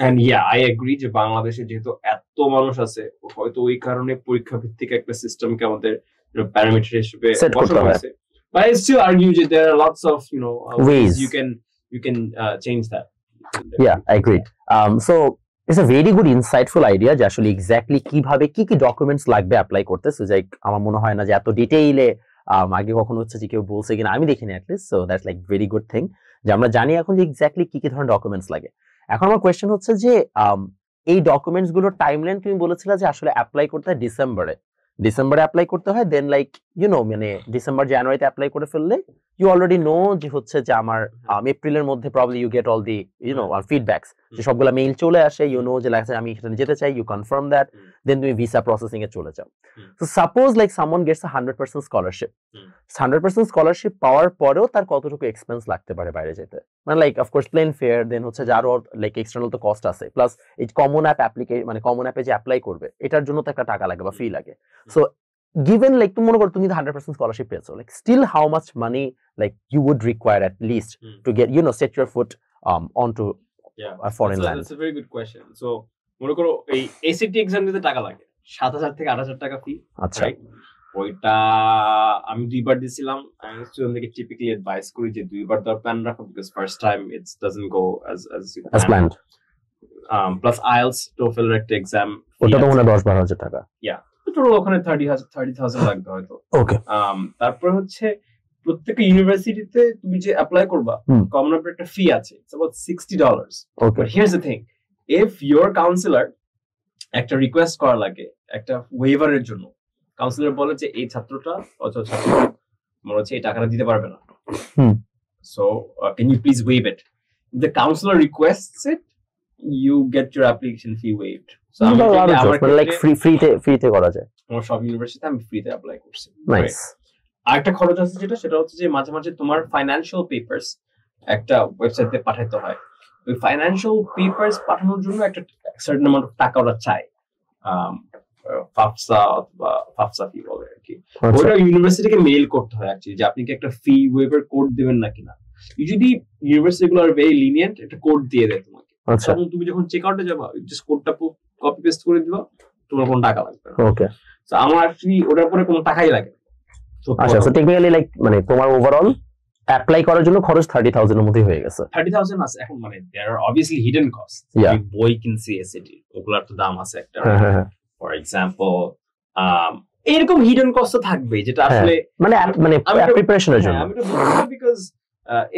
And yeah, I agree যে বাংলাদেশে যেহেতু এত মানুষ আছে হয়তো ওই কারণে পরীক্ষা ভিত্তিক একটা সিস্টেমকে আমাদের প্যারামিটার হিসেবে বসানো হয়েছে, but I still argue that there are lots of ways you can change that. Yeah, I agree. So it's a very good insightful idea যে আসলে এক্স্যাক্টলি কিভাবে কি কি ডকুমেন্টস লাগবে অ্যাপ্লাই করতে, সো লাইক আমার মনে হয় না যে এত ডিটেইলে আগে কখনো হচ্ছে যে কেউ বলছে কিনা, আমি দেখিনি at least, so that's like very good thing যে আমরা জানি এখন যে এক্স্যাক্টলি কি কি ধরনের ডকুমেন্টস লাগে। এখন আমার কোয়েশ্চেন হচ্ছে যে এই ডকুমেন্টস গুলোর টাইমলাইন তুমি বলেছিলে যে আসলে অ্যাপ্লাই করতে হয় ডিসেম্বরে অ্যাপ্লাই করতে হয়, দেন লাইক মানে ডিসেম্বর জানুয়ারিতে অ্যাপ্লাই করে ফেললে ইউ অলরেডি নো যে হচ্ছে যে আমার এপ্রিলের মধ্যে probably you get all the feedbacks, যে সবগুলা মেইল চলে আসে, ইউ নো যে লাগছে আমি এখানে যেতে চাই, ইউ কনফার্ম দ্যাট, দেন তুমি ভিসা প্রসেসিং এ চলে যাও। So suppose like someone gets 100% scholarship, 100% scholarship পাওয়ার পরেও তার কতটুকু এক্সপেন্স লাগতে পারে বাইরে যেতে, মানে like of course plane fare, then হচ্ছে যে আরো লাইক এক্সটার্নাল তো কস্ট আছে, প্লাস এই কমন অ্যাপ মানে কমন অ্যাপে যে অ্যাপ্লাই করবে এটার জন্য তো একটা টাকা লাগে বা ফি লাগে। সো given like তুমি মনে করো তুমি 100% স্কলারশিপ পেয়েছো, like still how much money like you would require at least to get set your foot onto a foreign land? That's a very good question. So মনে করো এই ACT এক্সাম দিতে টাকা লাগে 7,000 থেকে 8,000 টাকা ফি। আচ্ছা, ওইটা আমি দুইবার দিছিলাম। আমি স্টুডেন্টদেরকে টিপিক্যালি অ্যাডভাইস করি যে দুইবার দেওয়ার প্ল্যান রাখো, because first time it doesn't go as planned. Plus IELTS TOEFL এর একটা এক্সাম, ওটা তো মনে 10-12,000 টাকা। টোটাল ওখানে 30,000 লাগবে হয়তো। ওকে, তারপর হচ্ছে প্রত্যেকটা ইউনিভার্সিটিতে তুমি যে অ্যাপ্লাই করবা কমন অ্যাপের একটা ফি আছে, it's about $60. But হিয়ারস the thing, if your councillor একটা রিকোয়েস্ট করা লাগে একটা ওয়েভারের জন্য, কাউন্সিলর বলে যে এই ছাত্রটা অথবা ছাত্র মনে হচ্ছে এই টাকাটা দিতে পারবে না, so can you please waive it, the counsellor requests it, you get your application fee waived. So like free তে করা যায়। আমার সব ইউনিভার্সিটিতে আমি ফ্রিতে অ্যাপ্লাই করছি। নাইস। আরেকটা খরচ আছে সেটা হচ্ছে যে মাঝে মাঝে তোমার ফাইনান্সিয়াল পেপারস একটা ওয়েবসাইটে পাঠাতে হয়। ওই ফাইনান্সিয়াল পেপারস পাঠানোর জন্য একটা সার্টেন অ্যামাউন্ট অফ টাকা ওরা চায়, ফাফসা ফি বলে আর কি। ওটা ইউনিভার্সিটিকে মেইল করতে হয় অ্যাকচুয়ালি যে আপনি কি একটা ফি ওয়েভার কোড দেবেন নাকি না। ইউজুয়ালি ইউনিভার্সিটিগুলো আর ভেরি লিনিয়েন্ট, একটা কোড দিয়ে দেয় তোমাকে। আচ্ছা, তুমি যখন চেক আউটে যাবা জাস্ট কোডটা কপি পেস্ট করে দিবা, তোমার কোনো টাকা লাগবে না। ওকে, সো আমার অ্যাকচুয়ালি ওটার পরে কোনো টাকাই লাগে না। আচ্ছা, সো টেকনিক্যালি লাইক মানে তোমার ওভারঅল অ্যাপ্লাই করার জন্য খরচ 30,000 এর মধ্যে হয়ে গেছে। 30,000 আছে এখন, মানে there are obviously hidden cost. বই কিনছি এসএটি, ওগুলার তো দাম আছে একটা। ফর এক্সাম্পল এরকম হিডেন কস্ট থাকবে যেটা আসলে মানে প্রিপারেশনের জন্য, আমি তো বলছি বিকজ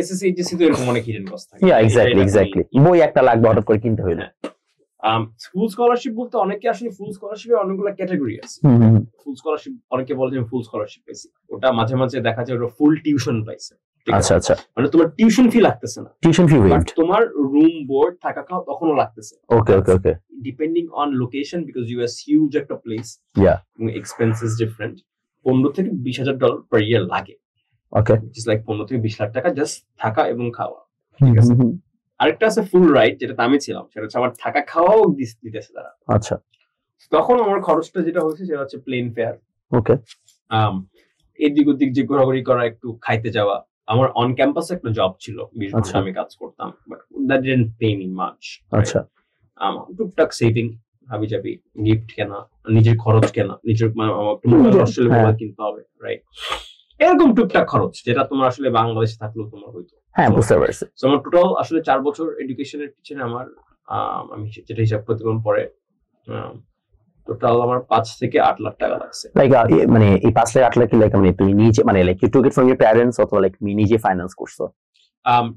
এসএসসি এইচএসসি তো এরকম অনেক হিডেন কস্ট থাকে। এক্স্যাক্টলি বই একটা লাগবে হঠাৎ করে কিনতে হইলে। ফুল স্কলারশিপ বলতে অনেকে আসলে ফুল স্কলারশিপের অনেকগুলো ক্যাটাগরি আছে। ফুল স্কলারশিপ অনেকে বলে যে ফুল স্কলারশিপ পাইছি, ওটা মাঝে মাঝে দেখা যায় ওটা ফুল টিউশন পাইছে। আচ্ছা আচ্ছা, মানে তোমার টিউশন ফি লাগতেছে না, টিউশন ফি ওয়েভড, তোমার রুম বোর্ড থাকা খাওয়া তখনও লাগতেছে। Okay okay okay, depending on location because US huge একটা প্লেস, এবং এক্সপেন্সেস ডিফারেন্ট। $15,000 থেকে $20,000 পার ইয়ার লাগে। ওকে, ইটস লাইক 15 থেকে 20 লাখ টাকা জাস্ট থাকা এবং খাওয়া। ঠিক আছে, আরেকটা আছে ফুল রাইড, যেটা আমি ছিলাম, সেটা হচ্ছে আমার থাকা খাওয়াও দিতেছে তারা। আচ্ছা, তখন আমার খরচটা যেটা হয়েছে সেটা হচ্ছে প্লেন ফেয়ার। ওকে, এদিক ওদিক যে ঘোরাঘুরি করা, একটু খাইতে যাওয়া। আমার অন ক্যাম্পাস একটা জব ছিল, 20 ঘন্টা আমি কাজ করতাম, but that didn't pay me much. আচ্ছা, টুকটাক সেভিং, হাবি জাবি, গিফট কেনা, নিজের খরচ কেনা, নিজের অস্ট্রেলিয়া কিনতে হবে, রাইট? এরকম টুকটাক খরচ যেটা তোমার আসলে বাংলাদেশে থাকলেও তোমার হইতো। হ্যাঁ, বুঝতে পারছি। আমার টোটাল আসলে 4 বছর এডুকেশনের পিছনে আমার আমি যেটা হিসাব প্রতিফলন পরে টোটাল আমার 5 থেকে 8 লাখ টাকা লাগছে। লাইক মানে এই 5 লাখ 8 লাখ কি লাইক মানে তুমি নিজে মানে like you took it from your parents অথবা লাইক তুমি নিজে ফাইন্যান্স করছো?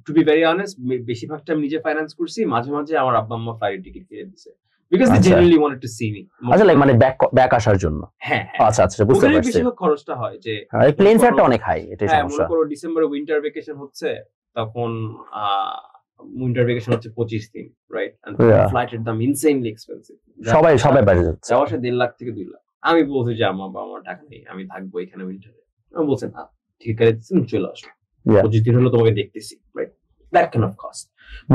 টু বি ভেরি অনেস্ট, বেশিরভাগ টাইম নিজে ফাইন্যান্স করছি, মাঝে মাঝে আমার আব্বা আম্মা ফ্লাইট টিকিট কিনে দিয়েছে because they generally wanted to see me. আচ্ছা, লাইক মানে ব্যাক আসার জন্য। হ্যাঁ, আচ্ছা আচ্ছা, বুঝতে পারছি। বেশিরভাগ খরচটা হয় যে প্লেন ফেয়ারটা অনেক হাই, এটাই সমস্যা। মনে করো ডিসেম্বরে উইন্টার ভ্যাকেশন হচ্ছে, তখন উইন্টার ভ্যাকেশন হচ্ছে 25 দিন, রাইট? এন্ড ফ্লাইটের দাম ইনসেইনলি এক্সপেন্সিভ, সবাই বাইরে যাচ্ছে, যাওয়া আসা 1.5 লাখ থেকে 2 লাখ। আমি বলছি যে আমার টাকা নেই, আমি থাকবো এখানে উইন্টারে। আমি বলছেন না, ঠিক আছে চলে আসো, 25 দিন হলো তোমাকে দেখতেছি, right? That kind of cost.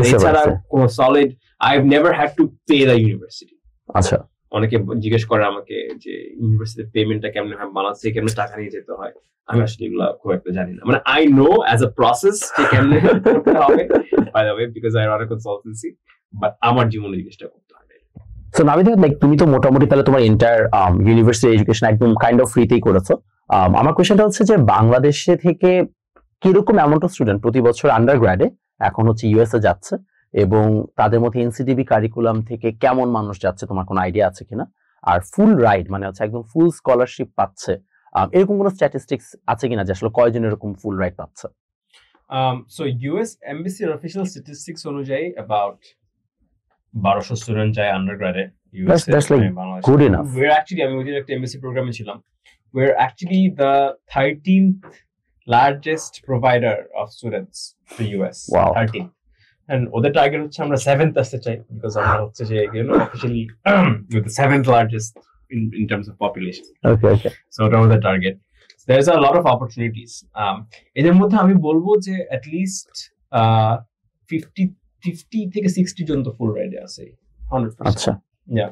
এছাড়া কোনো solid I have never had to pay the university. আচ্ছা, অনেকে জিজ্ঞেস করে আমাকে যে ইউনিভার্সিটির পেমেন্টটা কেমনে হয়, বাংলাদেশে কেমনে টাকা নিয়ে যেতে হয়। আমি আসলে এগুলো খুব একটা জানি না, মানে I know as a process যে কেমনে করতে হবে, by the way, because I run a consultancy, but আমার জীবনে জিনিসটা করতে হবে। সো নাবিদ, লাইক তুমি তো মোটামুটি তাহলে তোমার এন্টায়ার ইউনিভার্সিটি এডুকেশন একদম কাইন্ড অফ ফ্রিতেই করেছো। আমার কোয়েশ্চেনটা হচ্ছে যে বাংলাদেশে থেকে কিরকম অ্যামাউন্ট অফ স্টুডেন্ট প্রতি বছর আন্ডার গ্র্যাডে এখন হচ্ছে ইউএসএ যাচ্ছে, এবং তাদের মধ্যে এনসিডিবি কারিকুলাম থেকে কেমন মানুষ যাচ্ছে, তোমার কোনো আইডিয়া আছে কিনা? আর ফুল রাইড মানে হচ্ছে একদম ফুল স্কলারশিপ পাচ্ছে, এরকম কোনো স্ট্যাটিস্টিক্স আছে কিনা যে আসলে কয়জন এরকম ফুল রাইড পাচ্ছে? সো ইউএস এমবিসির অফিশিয়াল স্ট্যাটিস্টিক্স অনুযায়ী অ্যাবাউট 1200 স্টুডেন্ট যায় আন্ডারগ্রেডে ইউএস এ। Bangladesh good enough. we're actually আমি ওদের একটা এমবিসি প্রোগ্রামে ছিলাম, we're actually the 13th largest provider of students to US. Wow. 13th. And ওদের টার্গেট হচ্ছে আমরা 7th আসতে চাই, বিকজ আমরা হচ্ছে যে officially with the 7th largest in terms of population. Okay. So that was the target. So there's a lot of opportunities. এদের মধ্যে আমি বলবো যে at least 50 থেকে 60 জন তো ফুল রাইডে আছে, 100%. আচ্ছা, yeah.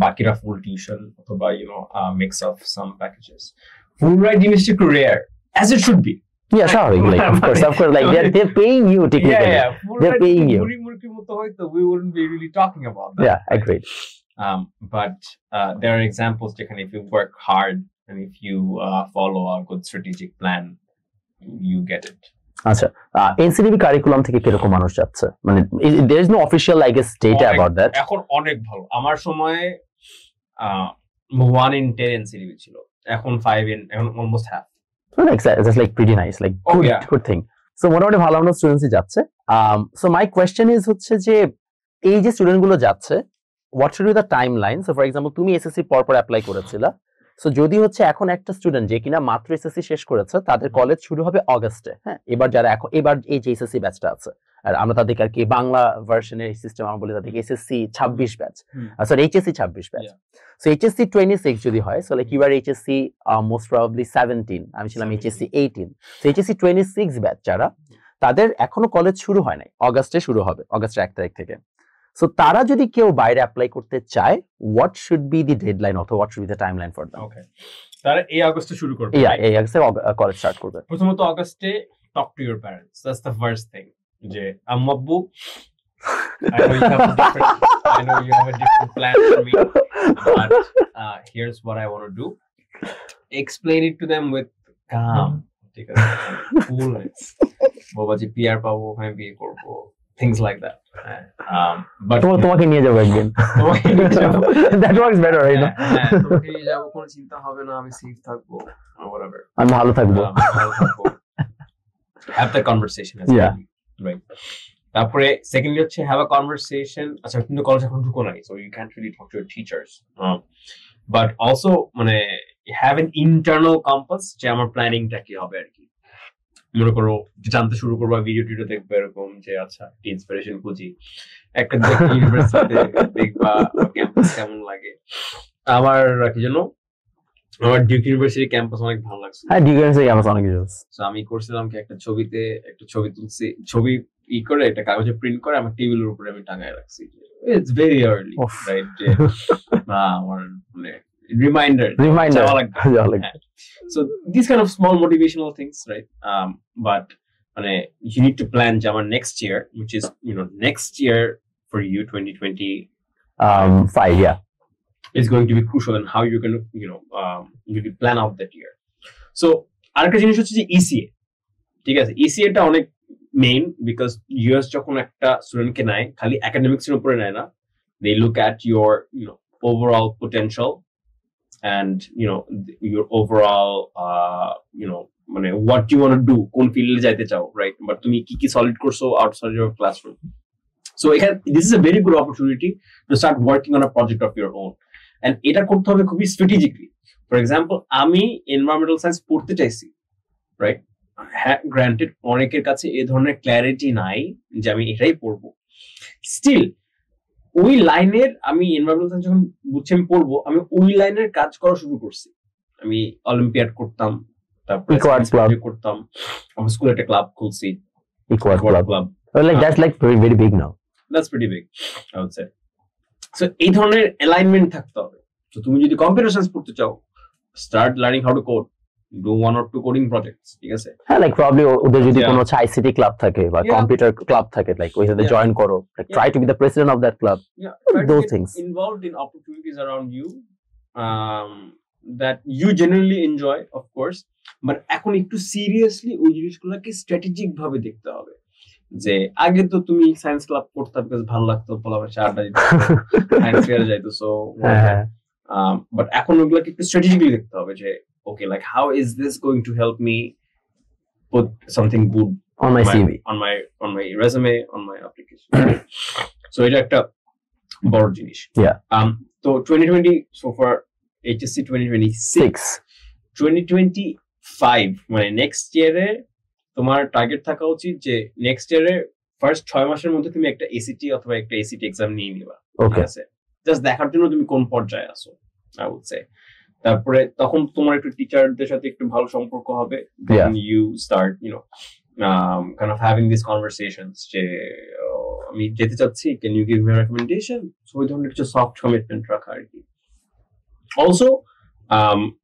বাকিরা ফুল টিউশন অথবা mix of some packages. Full ride জিনিসটা একটু rare, as it should be. Yeah, sure. Like, of course, like they're paying you technically. Yeah. They're paying you. We wouldn't be really talking about that. Yeah, agreed. But there are examples taken. If you work hard and if you follow a good strategic plan, you get it. আচ্ছা, NCDB curriculum থেকে কিরকম মানুষ যাচ্ছে? মানে there is no official I guess data about that. এখন অনেক ভালো। আমার সময়ে 1 in 10 এনসিডিবি ছিল, এখন 5 in, এখন almost half. So like that's like pretty nice, like good thing. So মোটামুটি ভালো ভালো স্টুডেন্টসই যাচ্ছে। So my question is হচ্ছে যে এই যে স্টুডেন্ট গুলো যাচ্ছে, what should be the timeline? So for example, তুমি এসএসসি পরপর অ্যাপ্লাই করেছিলা, সো যদি হচ্ছে এখন একটা স্টুডেন্ট যে কিনা মাত্র এসএসসি শেষ করেছে, তাদের কলেজ শুরু হবে অগাস্টে। হ্যাঁ, এবার যারা এবার এই যে এসএসসি ব্যাচটা আছে, আর আমরা তাদেরকে আর কি বাংলা ভার্সনের সিস্টেম আমরা বলি তাদেরকে SSC 26 batch, sorry HSC 26 batch. So HSC 26 যদি হয়, so like you are HSC most probably 17, আমি ছিলাম এইচএসসি 18। সো এইচএসসি 26 ব্যাচ যারা, তাদের এখনো কলেজ শুরু হয় নাই, অগাস্টে শুরু হবে, অগাস্টের 1 তারিখ থেকে। সো তারা যদি কেউ বাইরে অ্যাপ্লাই করতে চায়, what should be the deadline অথবা what should be the timeline for them? Okay, তারা এই আগস্টে শুরু করবে। এই আগস্টে কলেজ স্টার্ট করবে। প্রথমত আগস্টে talk to your parents, that's the first thing. যে আম্মু, I know you have a different plan for me, but here's what I want to do. Explain it to them with calm, ঠিক আছে, coolness. বাবাজি PR পাবো, ওখানে বিয়ে করব, things like that. But তোমাকে নিয়ে যাবো একদিন, that works better, right? তোমাকে নিয়ে যাবো, কোনো চিন্তা হবে না, আমি সেফ থাকবো, whatever, আমি ভালো থাকবো। Have that conversation, right? তারপরে সেকেন্ডলি হচ্ছে have a conversation. আচ্ছা, কিন্তু কলেজ এখন ঢুকো নাই, so you can't really talk to your teachers, but also মানে have an internal compass যে আমার প্ল্যানিংটা কি হবে আর কি। মনে করো জানতে শুরু করবা, ভিডিও টিডিও দেখবে, এরকম যে আচ্ছা ইন্সপিরেশন খুঁজি, একটা ইউনিভার্সিটিতে দেখবা ক্যাম্পাস কেমন লাগে। আমার কি যেন আমার ডিউক ইউনিভার্সিটি ক্যাম্পাস অনেক ভালো লাগছে। হ্যাঁ, ডিউক ইউনিভার্সিটি ক্যাম্পাস অনেক ভালো। সো আমি করছিলাম কি একটা ছবি তুলছি, ছবি করে একটা কাগজে প্রিন্ট করে আমার টেবিলের উপরে আমি টাঙায় রাখছি। It's very early, right? যে আমার মানে রিমাইন্ডার যাওয়া লাগবে। So these kind of small motivational things, right? But you need to plan Jama next year, which is next year for you 2025 yeah, is going to be crucial in how you're going to you plan out that year. So আরেকটা জিনিস হচ্ছে যে ECA, ঠিক আছে, ECA টা অনেক main, because US যখন একটা স্টুডেন্টকে নেয় খালি একাডেমিক্স এর উপরে নেয় না, they look at your overall potential and your overall what you want to do, কোন ফিল্ডে যাইতে চাও, রাইট? বাট তুমি কি সলিড করছো outside your classroom. So this is a very good opportunity to start working on a project of your own, and এটা করতে হবে খুবই strategically. For example, আমি environmental science পড়তে চাইছি, রাইট? গ্রান্টেড অনেকের কাছে এই ধরনের ক্ল্যারিটি নাই যে আমি এটাই পড়বো, স্টিল ওই লাইনের আমি এনভায়রনমেন্টাল সায়েন্স যখন বুঝছি আমি পড়বো, আমি ওই লাইনের কাজ করা শুরু করছি। আমি অলিম্পিয়াড করতাম, তারপরে করতাম, আমার স্কুলে একটা ক্লাব খুলছি, ইকুয়াড club. Like that's like very big now. That's pretty big, I would say. So এই ধরনের অ্যালাইনমেন্ট থাকতে হবে। তো তুমি যদি কম্পিউটার সায়েন্স পড়তে চাও, start learning how to code, do 1 or 2 coding projects, ঠিক আছে? হ্যাঁ, like probably ওদের যদি কোনো আইসিটি ক্লাব থাকে বা কম্পিউটার ক্লাব থাকে, like ওই সাথে জয়েন করো, like try to be the president of that club. Those things, involved in opportunities around you that you genuinely enjoy, of course, but এখন একটু সিরিয়াসলি ওই জিনিসগুলোকে স্ট্র্যাটেজিক ভাবে দেখতে হবে। যে আগে তো তুমি সায়েন্স ক্লাব করতে বিকজ ভালো লাগতো, পড়াশোনা আড্ডা দিতে, সায়েন্স ফেয়ারে যাইতো, সো বাট এখন ওগুলোকে একটু স্ট্র্যাটেজিক্যালি দেখতে হবে যে okay, like how is this going to help me put something good on my CV, on my resume, on my application. So এটা একটা বড় জিনিস। তো 2020 so far HSC 2025 মানে নেক্সট ইয়ারে তোমার টার্গেট থাকা উচিত যে নেক্সট ইয়ারে ফার্স্ট 6 মাসের মধ্যে তুমি একটা ACT অথবা একটা ACT এক্সাম নিয়ে নিবা, ঠিক আছে? জাস্ট দেখার জন্য তুমি কোন পর্যায়ে আছো, I would say. তারপরে তখন তোমার একটু টিচারদের সাথে একটু ভালো সম্পর্ক হবে, then you start kind of having these conversations যে আমি যেতে চাচ্ছি, can you give me a recommendation? So ওই ধরনের কিছু সফট কমিটমেন্ট রাখা আর কি। অলসো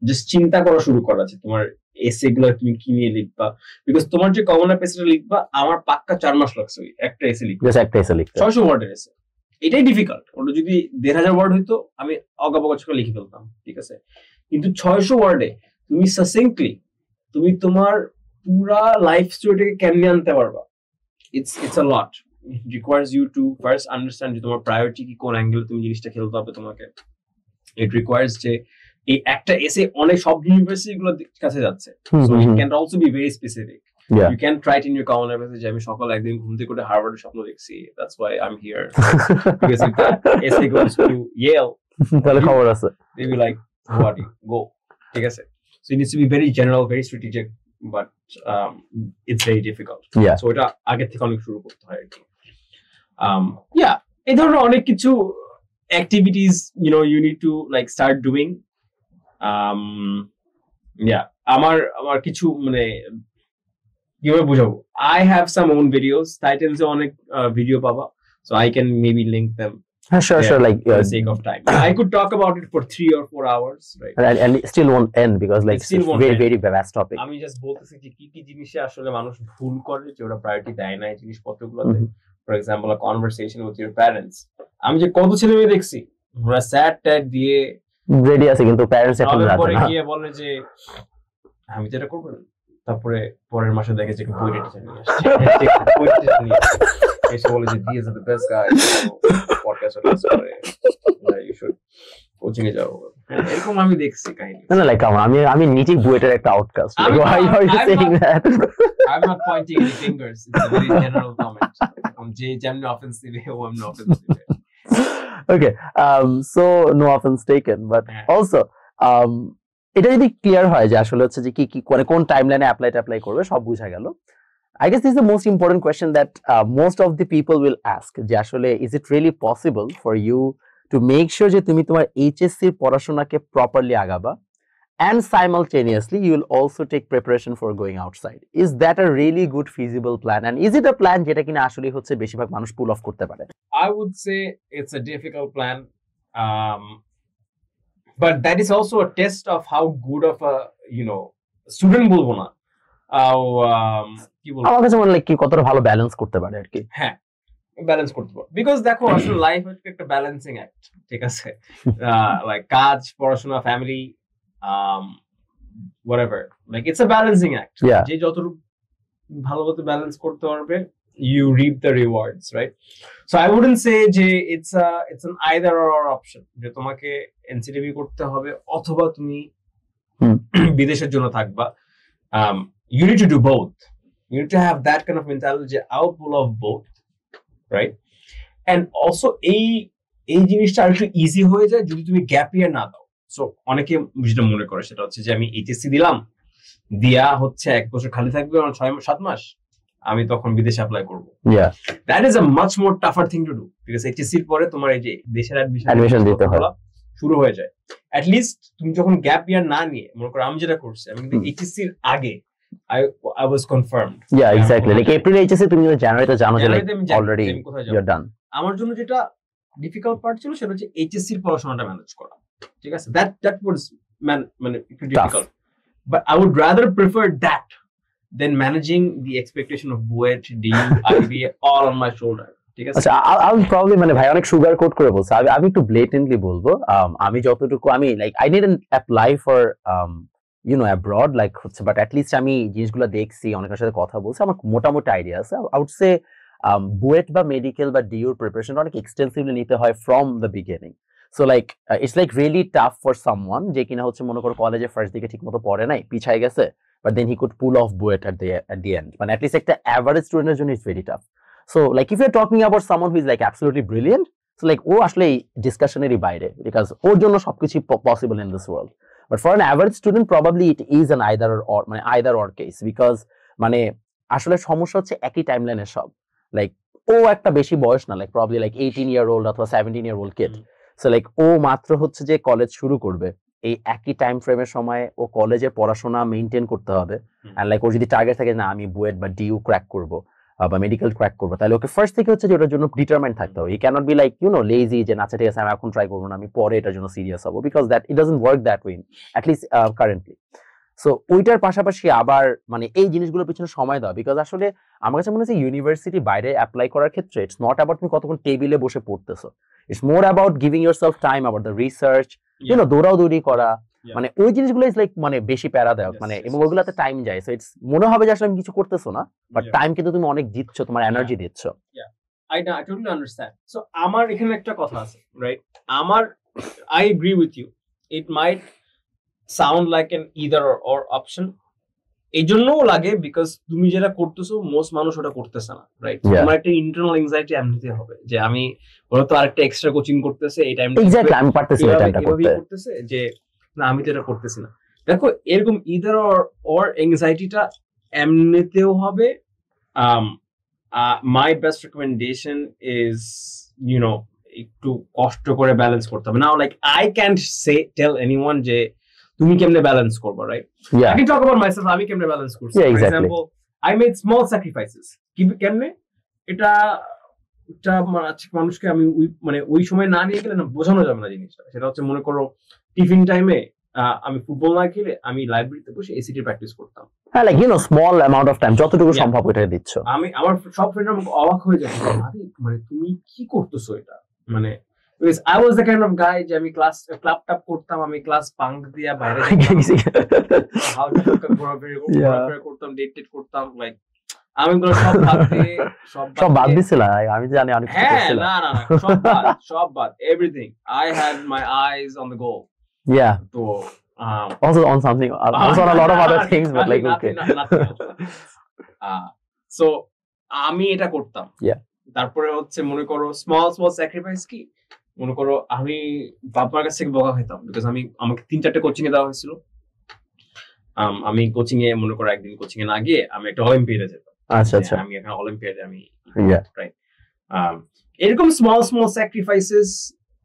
জাস্ট চিন্তা করা শুরু করা যে তোমার এসে গুলো তুমি কি নিয়ে লিখবা, বিকজ তোমার যে কমন অ্যাপ এসে লিখবা আমার পাক্কা 4 মাস লাগছে ওই একটা এসে লিখতে, জাস্ট একটা এসে লিখতে 600 ওয়ার্ডের এসে। এটাই ডিফিকাল্ট, ওটা যদি 1500 ওয়ার্ড হইতো আমি অগাবগা করে লিখে ফেলতাম, ঠিক আছে? কিন্তু 600 ওয়ার্ডে তুমি সাসিংক্টলি তুমি তোমার পুরা লাইফ স্টোরিটাকে কেমনে আনতে পারবা, it's a lot. It requires you to first understand যে তোমার প্রায়োরিটি কি, কোন অ্যাঙ্গেলে তুমি জিনিসটা খেলতে হবে তোমাকে। It requires যে এই একটা এসে অনেক সব ইউনিভার্সিটি গুলোর কাছে যাচ্ছে, so it can also be very specific. You can try it in your common message যে আমি সকাল একদিন ঘুম থেকে উঠে হার্ভার্ডের স্বপ্ন দেখছি, that's why I'm here. Because if that essay goes to Yale, তাহলে খবর আছে, they be like what go, ঠিক আছে? So it needs to be very general, very strategic, but it's very difficult. So এটা আগে থেকে অনেক শুরু করতে হয় আর কি। এই ধরনের অনেক কিছু activities you need to like start doing. আমার কিছু মানে কিভাবে বুঝাবো, I have some own videos, titles অনেক ভিডিও পাবা, so I can maybe link them. Sure, like for the sake of time. I could talk about it for 3 or 4 hours, right? And it still won't end because like it's very vast topic. আমি just বলতেছি যে কি জিনিসে আসলে মানুষ ভুল করে, যে ওরা প্রায়োরিটি দেয় না এই জিনিসপত্রগুলোতে। For example a conversation with your parents, আমি যে কত ছেলে মেয়ে দেখছি ওরা স্যাট ট্যাট দিয়ে রেডি আছে কিন্তু প্যারেন্টস এখন রাতে পরে গিয়ে বলে যে আমি যেটা করব, তারপরে পরের মাসে দেখে যে বইটা টিচার নিয়ে আসছে, এসে বলে যে these are the best guys, podcast করে you should কোচিং এ যাও, এরকম আমি দেখছি কাহিনী। না লাইক আমি নিজে বুয়েটের একটা outcast, why are you saying that? I'm not pointing any fingers, it's a very general comment. যেমনি offensive I'm not offensive. Okay, so no offense taken, but also এটা যদি ক্লিয়ার হয় যে আসলে হচ্ছে যে কি কোন টাইমলাইনে অ্যাপ্লাই করবে সব বুঝা গেল। I guess this is the most important question that most of the people will ask, যে আসলে is it really possible for you to make sure যে তুমি তোমার HSC পড়াশোনাকে properly আগাবা and simultaneously you will also take preparation for going outside? Is that a really good feasible plan, and is it a plan যেটা কিনা আসলে হচ্ছে বেশিরভাগ মানুষ pull off করতে পারে? I would say it's a difficult plan, but that is also a test of how good of a student বলবো না, কি বলবো, আমার কাছে মনে হয় কি কতটা ভালো ব্যালেন্স করতে পারে আর কি। হ্যাঁ ব্যালেন্স করতে পারবো, বিকজ দেখো আসলে লাইফ হচ্ছে একটা ব্যালেন্সিং অ্যাক্ট, ঠিক আছে, লাইক কাজ, পড়াশোনা, family, whatever, like it's a balancing act. Yeah. যে যতটুকু ভালো মতো ব্যালেন্স করতে পারবে, you reap the rewards, right? So I wouldn't say যে it's an either or option, যে তোমাকে এনসিটিভি করতে হবে অথবা তুমি বিদেশের জন্য থাকবা। You need to do both. You need to have that kind of mentality যে I'll pull off both, right? And also এই জিনিসটা আর একটু ইজি হয়ে যায় যদি তুমি গ্যাপ ইয়ার না দাও। সো অনেকে যেটা মনে করে সেটা হচ্ছে যে আমি এইচএসসি দিলাম, দিয়া হচ্ছে 1 বছর খালি থাকবে, 6-7 মাস, আমি তখন বিদেশে অ্যাপ্লাই করবো। That is a much more tougher thing to do, because এইচএসসির পরে তোমার এই যে দেশের অ্যাডমিশন দিতে হয়, শুরু হয়ে যায়। অ্যাট লিস্ট তুমি যখন গ্যাপ ইয়ার না নিয়ে, মনে করো আমি যেটা করছি, আমি কিন্তু এইচএসসির আগে I was confirmed. Yeah, exactly. Like April HSC তুমি জানুয়ারিতে জানো যে like already you're done. আমার জন্য যেটা ডিফিকাল্ট পার্ট ছিল সেটা হচ্ছে এইচএসসি এর পড়াশোনাটা ম্যানেজ করা, ঠিক আছে, that was মানে একটু difficult, but I would rather prefer that than managing the expectation of BUET, DU, IB all on my shoulder. ঠিক আছে, আচ্ছা I'll probably মানে ভাই অনেক সুগার কোট করে বলছে, আমি একটু blatantly বলবো, আমি যতটুকু আমি like I didn't apply for abroad like হচ্ছে, বাট at least আমি জিনিসগুলো দেখছি, অনেকের সাথে কথা বলছি, আমার মোটামুটি আইডিয়া আছে। I would say বুয়েট বা মেডিকেল বা ডিউর প্রিপারেশন অনেক এক্সটেন্সিভলি নিতে হয় from the beginning. So like it's like really tough for someone যে কিনা হচ্ছে মনে করো কলেজে ফার্স্ট দিকে ঠিক মতো পড়ে নাই, পিছায় গেছে, but then he could pull off BUET at the end, মানে at least একটা অ্যাভারেজ স্টুডেন্টের জন্য it's very tough. So like if you are talking about someone who is like absolutely brilliant, so like ও আসলে ডিসকাশনেরই বাইরে, বিকজ ওর জন্য সবকিছু possible in this world. But for an average student, probably it is an either or case, because মানে আসলে সমস্যা হচ্ছে একই টাইমলাইনে সব, লাইক ও একটা বেশি বয়স না, লাইক প্রবাবলি লাইক 18-year-old অথবা 17-year-old কিড, সো লাইক ও মাত্র হচ্ছে যে কলেজ শুরু করবে, এই একই টাইম ফ্রেমের সময় ও কলেজে পড়াশোনা মেইনটেইন করতে হবে, এন্ড লাইক ও যদি টার্গেট থাকে না আমি বুয়েট বা ডিউ ক্র্যাক করব বা মেডিকেল ক্র্যাক করবো, তাহলে ওকে ফার্স্ট থেকে হচ্ছে যে ওটার জন্য ডিটারমাইন্ড থাকতে হবে। ই ক্যানট বি লাইক লেজি যে আচ্ছা ঠিক আছে আমি এখন ট্রাই করবো না, আমি পরে এটার জন্য সিরিয়াস হবো, because that it doesn't work that way at least currently. So ওইটার পাশাপাশি আবার মানে এই জিনিসগুলোর পিছনে সময় দেওয়া, বিকজ আসলে আমার কাছে মনে হচ্ছে ইউনিভার্সিটি বাইরে অ্যাপ্লাই করার ক্ষেত্রে ইটস নট অ্যাবাউট তুমি কতক্ষণ টেবিলে বসে পড়তেছো, it's more about giving yourself time, about the research, দৌড়াদৌড়ি করা, মানে ওই জিনিসগুলো ইজ লাইক মানে বেশি প্যারা দেওয়া, মানে এবং ওগুলাতে টাইম যায়। সো ইটস মনে হবে যে আসলে আমি কিছু করতেছো না, বাট টাইম কিন্তু তুমি অনেক দিচ্ছ, তোমার এনার্জি দিচ্ছ। I totally understand. So আমার এখানে একটা কথা আছে, right, I agree with you, it might sound like an either or option, এই জন্যও লাগে বিকজ তুমি যেটা করতেছো মোস্ট মানুষ ওটা করতেছে না, রাইট? তোমার একটা ইন্টারনাল এনজাইটি এমনিতে হবে যে আমি বলতো আরেকটা এক্সট্রা কোচিং করতেছে এই টাইমটা, এক্স্যাক্টলি আমি পারতেছি না এটা করতেছে যে না আমি তো এটা করতেছি না। দেখো এরকম ইদার অর এনজাইটিটা এমনিতেও হবে। মাই বেস্ট রেকমেন্ডেশন ইজ একটু কষ্ট করে ব্যালেন্স করতে হবে। Now like I can't tell anyone যে তুমি কেমনে ব্যালেন্স করবে, right? I can talk about myself, আমি কেমনে ব্যালেন্স করছি। For example, I made small sacrifices. কেমনে এটা মানুষকে আমি মানে ওই সময় না নিয়ে গেলে না বোঝানো যাবে না জিনিসটা। সেটা হচ্ছে মনে করো টিফিন টাইমে আমি ফুটবল না খেলে আমি লাইব্রেরিতে বসে এসিটি প্র্যাকটিস করতাম। হ্যাঁ, like small amount of time, যতটুকু সম্ভব ওটা দিচ্ছ। আমার সব ফ্রেন্ডরা আমাকে অবাক হয়ে যাচ্ছে, মানে তুমি কি করতেছো এটা, মানে because I was the kind of guy যে আমি ক্লাব টাপ করতাম, আমি ক্লাস বাঙ্ক দিয়া বাইরে ঘোরাফেরা করতাম, ডেট করতাম, লাইক আমি গুলো সব বাদ দিছিলাম। আমি জানি অনেক কিছু করছিলাম। না সব বাদ everything. I had my eyes on the goal. Yeah. So also on something, also on a lot of other things, but like okay. So আমি এটা করতাম। Yeah. তারপরে হচ্ছে মনে করো স্মল স্যাক্রিফাইস কি, মনে করো আমি বাবার কাছ থেকে বকা খেতাম বিকজ আমাকে 3-4টে কোচিং এ দেওয়া হয়েছিল। আমি কোচিং এ মনে করো একদিন কোচিং এ না গিয়ে আমি একটা অলিম্পিয়াডে যেতাম। আচ্ছা আমি এখন অলিম্পিয়াডে আমি রাইট। এরকম স্মল স্যাক্রিফাইসেস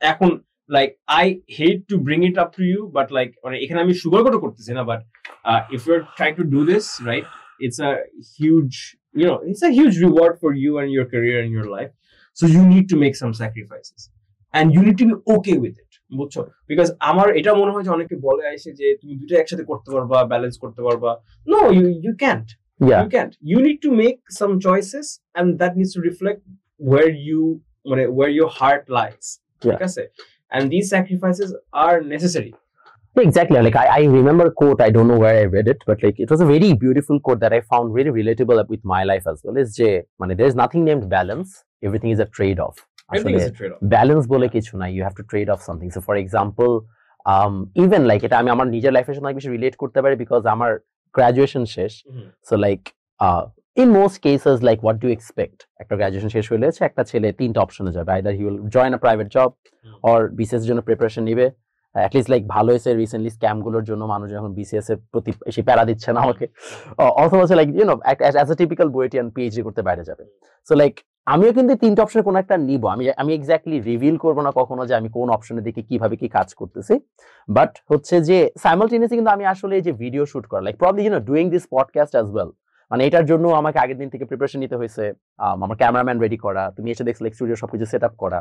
এখন like I hate to bring it up to you, but like মানে এখানে আমি সুগার কোট করতেছি না, but if you are trying to do this right, it's a huge reward for you and your career and your life. So you need to make some sacrifices and you need to be okay with it. বুঝছো? Because আমার এটা মনে হয় যে অনেকে বলে আসে যে তুমি দুটো একসাথে করতে পারবা, ব্যালেন্স করতে পারবা। No, you can't. Yeah. You can't. You need to make some choices and that needs to reflect where your heart lies. ঠিক আছে? And these sacrifices are necessary. Exactly. Like I remember a quote, I don't know where I read it, but like it was a very beautiful quote that I found very relatable with my life as well. Is je there's nothing named balance. Everything is a trade-off. Everything is a trade-off. Balance bole kichu na. You have to trade off something. So for example, even like এটা আমি আমার নিজের লাইফের সাথে অনেক বেশি relate করতে পারি because আমার গ্রাজুয়েশন শেষ। So like in most cases, like what do you expect? একটা গ্রাজুয়েশন শেষ হলে একটা ছেলে তিনটা অপশনে যাবে, either he will join a private job or BCS এর জন্য প্রিপারেশন নেবে। at least like ভালো হয়েছে রিসেন্টলি স্ক্যাম গুলোর জন্য মানুষ যখন BCS এর প্রতি বেশি প্যারা দিচ্ছে না আমাকে, অথবা হচ্ছে like you know as a typical BUETian PhD করতে বাইরে যাবে। সো লাইক আমিও কিন্তু তিনটা অপশনের কোনো একটা নিব। আমি এক্স্যাক্টলি রিভিল করবো না কখনো যে আমি কোন অপশনের দিকে কিভাবে কি কাজ করতেছি, বাট হচ্ছে যে সাইমালটেনিয়াসলি কিন্তু আমি আসলে যে ভিডিও শুট করা, like probably doing this podcast as well, এটার জন্য আমাকে আগের দিন থেকে প্রিপারেশন নিতে হয়েছে, আমার ক্যামেরাম্যান রেডি করা, তুমি এসে দেখছো লাইক স্টুডিও সবকিছু সেট আপ করা,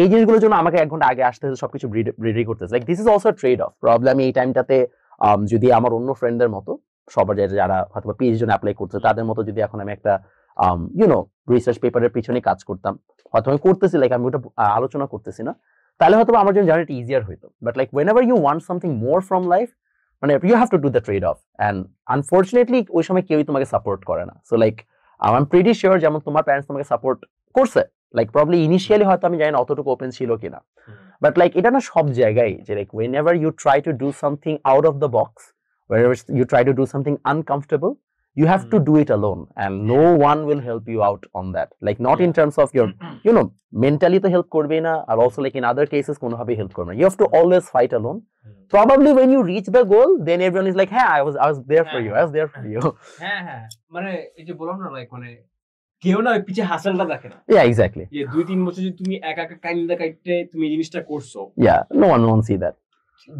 এই জিনিসগুলোর জন্য আমাকে 1 ঘন্টা আগে আসতে হয়েছে সবকিছু রেডি করতেছে। Like this is also trade of. Probably আমি এই টাইমটাতে যদি আমার অন্য ফ্রেন্ডদের মতো সবার যারা হয়তো পিএইচডি জন্য অ্যাপ্লাই করছে তাদের মতো যদি এখন আমি একটা রিসার্চ পেপারের পিছনে কাজ করতাম, হয়তো আমি করতেছি, লাইক আমি ওটা আলোচনা করতেছি না, তাহলে হয়তো আমার জন্য জার্নিটা ইজিয়ার হইতো। But like whenever you want something more from life, you have to do the trade off, and unfortunately ওই সময় কেউই তোমাকে সাপোর্ট করে না। So like I'm pretty sure যেমন তোমার প্যারেন্টস তোমাকে সাপোর্ট করছে, লাইক প্রবলি ইনিশিয়ালি হয়তো আমি জানি না অতটুকু ওপেন ছিল কিনা, বাট লাইক এটা না সব জায়গায় যে like whenever you try to do something out of the box, whenever you try to do something uncomfortable, you have to do it alone and no one will help you out on that, like not in terms of your mentally to help korbe na, or also like in other cases kono bhabe help korbe na, you have to always fight alone. Probably when you reach the goal then everyone is like, hey, I was there for you, I was there for you. এই যে বললাম না, like কেউ না ওই পিছে হাসলটা দেখে না। Yeah, exactly. 2-3 বছর যদি তুমি একা একা কাইন্দা কাইতে তুমি এই জিনিসটা করছো, yeah, no one won't see that,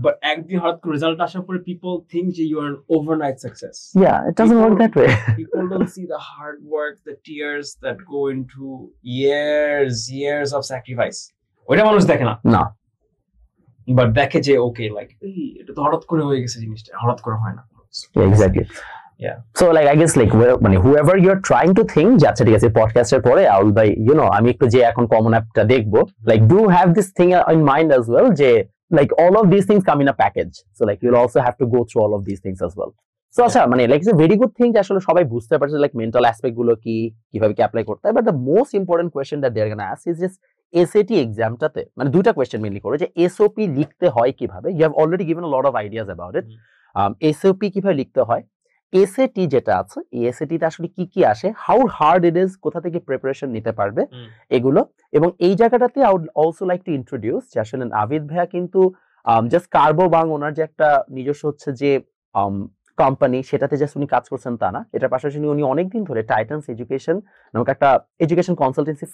but একদিন হঠাৎ করে রেজাল্ট আসার পরে people think যে you are an overnight success. Yeah, it doesn't work that way. People don't see the hard work, the tears that go into years of sacrifice. ওইটা মানুষ দেখে না। না, বাট দেখে যে ওকে লাইক এটা তো হঠাৎ করে হয়ে গেছে, জিনিসটা হঠাৎ করে হয় না। Yeah, exactly. Yeah. So like I guess like whoever you're trying to think যে আচ্ছা ঠিক আছে পডকাস্টের পরে I will by আমি একটু যে এখন কমন অ্যাপটা দেখবো, like do have this thing in mind as well যে like all of these things come in a package, so like you'll also have to go through all of these things as well. So acha like it's a very good thing যে আসলে সবাই বুঝতে পারছে like mental aspect গুলো কি কিভাবে কি apply করতে হয়, but the most important question that they're going to ask is just SAT এক্সামটাতে দুইটা কোয়েশ্চেন মেইনলি করে যে SOP লিখতে হয় কিভাবে। You have already given a lot of ideas about it. SOP কিভাবে লিখতে হয়, SAT যেটা আছে এই SAT তে আসলে কি কি আসে, হাউ হার্ড ইট ইজ, কোথা থেকে প্রিপারেশন নিতে পারবে এগুলো। এবং এই জায়গাটাতে I would also like to introduce যে আসলে নাভিদ ভাইয়া কিন্তু জাস্ট কার্বো বাং ওনার যে একটা নিজস্ব হচ্ছে যে কোম্পানি সেটাতে জাস্ট উনি কাজ করছেন তা না, এটার পাশাপাশি উনি অনেকদিন ধরে টাইটানস এডুকেশন নামক একটা এডুকেশন কনসালটেন্সি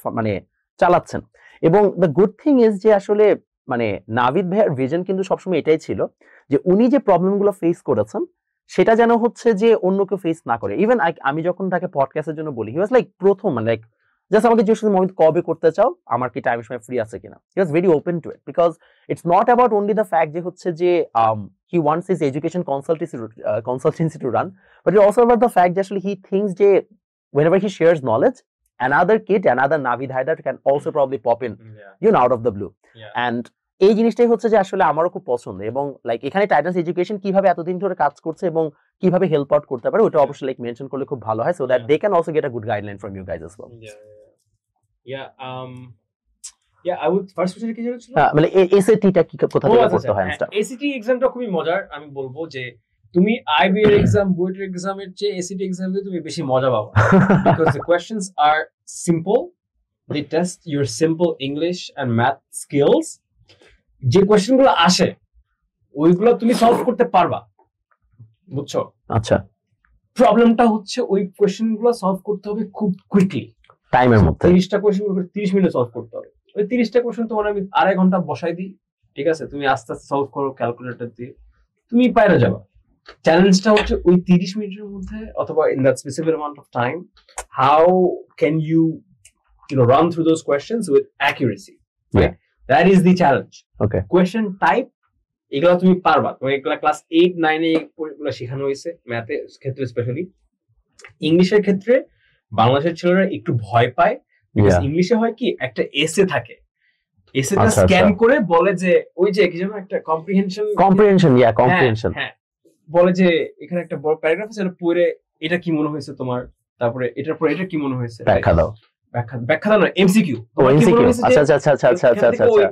চালাচ্ছেন। এবং দ্য গুড থিং ইজ যে আসলে নাভিদ ভাইয়ার ভিশন কিন্তু সবসময় এটাই ছিল যে উনি যে প্রবলেমগুলো ফেস করেছেন সেটা যেন হচ্ছে যে অন্য কেউ ফেস না করে। ইভেন আমি যখন তাকে পডকাস্টের জন্য বলি, হি ওয়াজ লাইক প্রথম লাইক জাস্ট আমাকে জিজ্ঞেস করছে মমিত কবে করতে চাও, আমার কি টাইম সময় ফ্রি আছে কিনা। He was very open to it because it's not about only the fact যে হচ্ছে যে he wants his education consultancy to run, but it also about the fact যে আসলে হি থিংস যে whenever he shares knowledge, another kid, another Navid Haidar can also probably pop in, out of the blue. And এই জিনিসটাই হচ্ছে যে আসলে আমারও খুব পছন্দ। এবং লাইক এখানে টাইটানস এডুকেশন কিভাবে এতদিন ধরে কাজ করছে এবং কিভাবে হেল্প আউট করতে পারে ওটা অবশ্যই লাইক মেনশন করলে খুব ভালো হয়, so that they can also get a good guideline from you guys as well. I would first question কি ছিল SAT টা কি কোথা থেকে করতে হয়? SAT এক্সামটা খুবই মজার। আমি বলবো যে তুমি IB এর এক্সাম, বুয়েটের এক্সামের চেয়ে SAT এক্সাম দিয়ে তুমি বেশি মজা পাবা, because the questions are simple, they test your simple English and math skills. যে কোয়েশ্চেনগুলো আসে ওইগুলো তুমি সলভ করতে পারবা, বুঝছো? আচ্ছা, প্রবলেমটা হচ্ছে ওই কোয়েশ্চেনগুলো সলভ করতে হবে খুব কুইকলি, টাইমের মধ্যে। 30টা কোয়েশ্চেন 30 মিনিটে সলভ করতে হবে। ওই 30টা কোয়েশ্চেন তোমার আমি 2.5 ঘন্টা বসাই দিই, ঠিক আছে? তুমি আস্তে আস্তে সলভ করো ক্যালকুলেটর দিয়ে, তুমি পাইরা যাবা। চ্যালেঞ্জটা হচ্ছে ওই 30 মিনিটের মধ্যে অথবা in that specific amount of time, how can you run through those questions with accuracy, right? That is the challenge. Okay, question type এগুলো তুমি পারবা, তুমি এগুলো ক্লাস 8-9 এগুলো শেখানো হয়েছে, ম্যাথের ক্ষেত্রে স্পেশালি। ইংলিশের ক্ষেত্রে বাংলাদেশের ছেলেরা একটু ভয় পায়, বিকজ ইংলিশে হয় কি একটা এসে থাকে, এসেটা স্ক্যান করে বলে যে ওই যে কি যেন একটা কম্প্রিহেনশন, হ্যাঁ বলে যে এখানে একটা বড় প্যারাগ্রাফ আছে, পড়ে এটা কি মনে হয়েছে তোমার, তারপরে এটার পরে এটা কি মনে হয়েছে, ব্যাখ্যা দাও না, এমসিকিউ।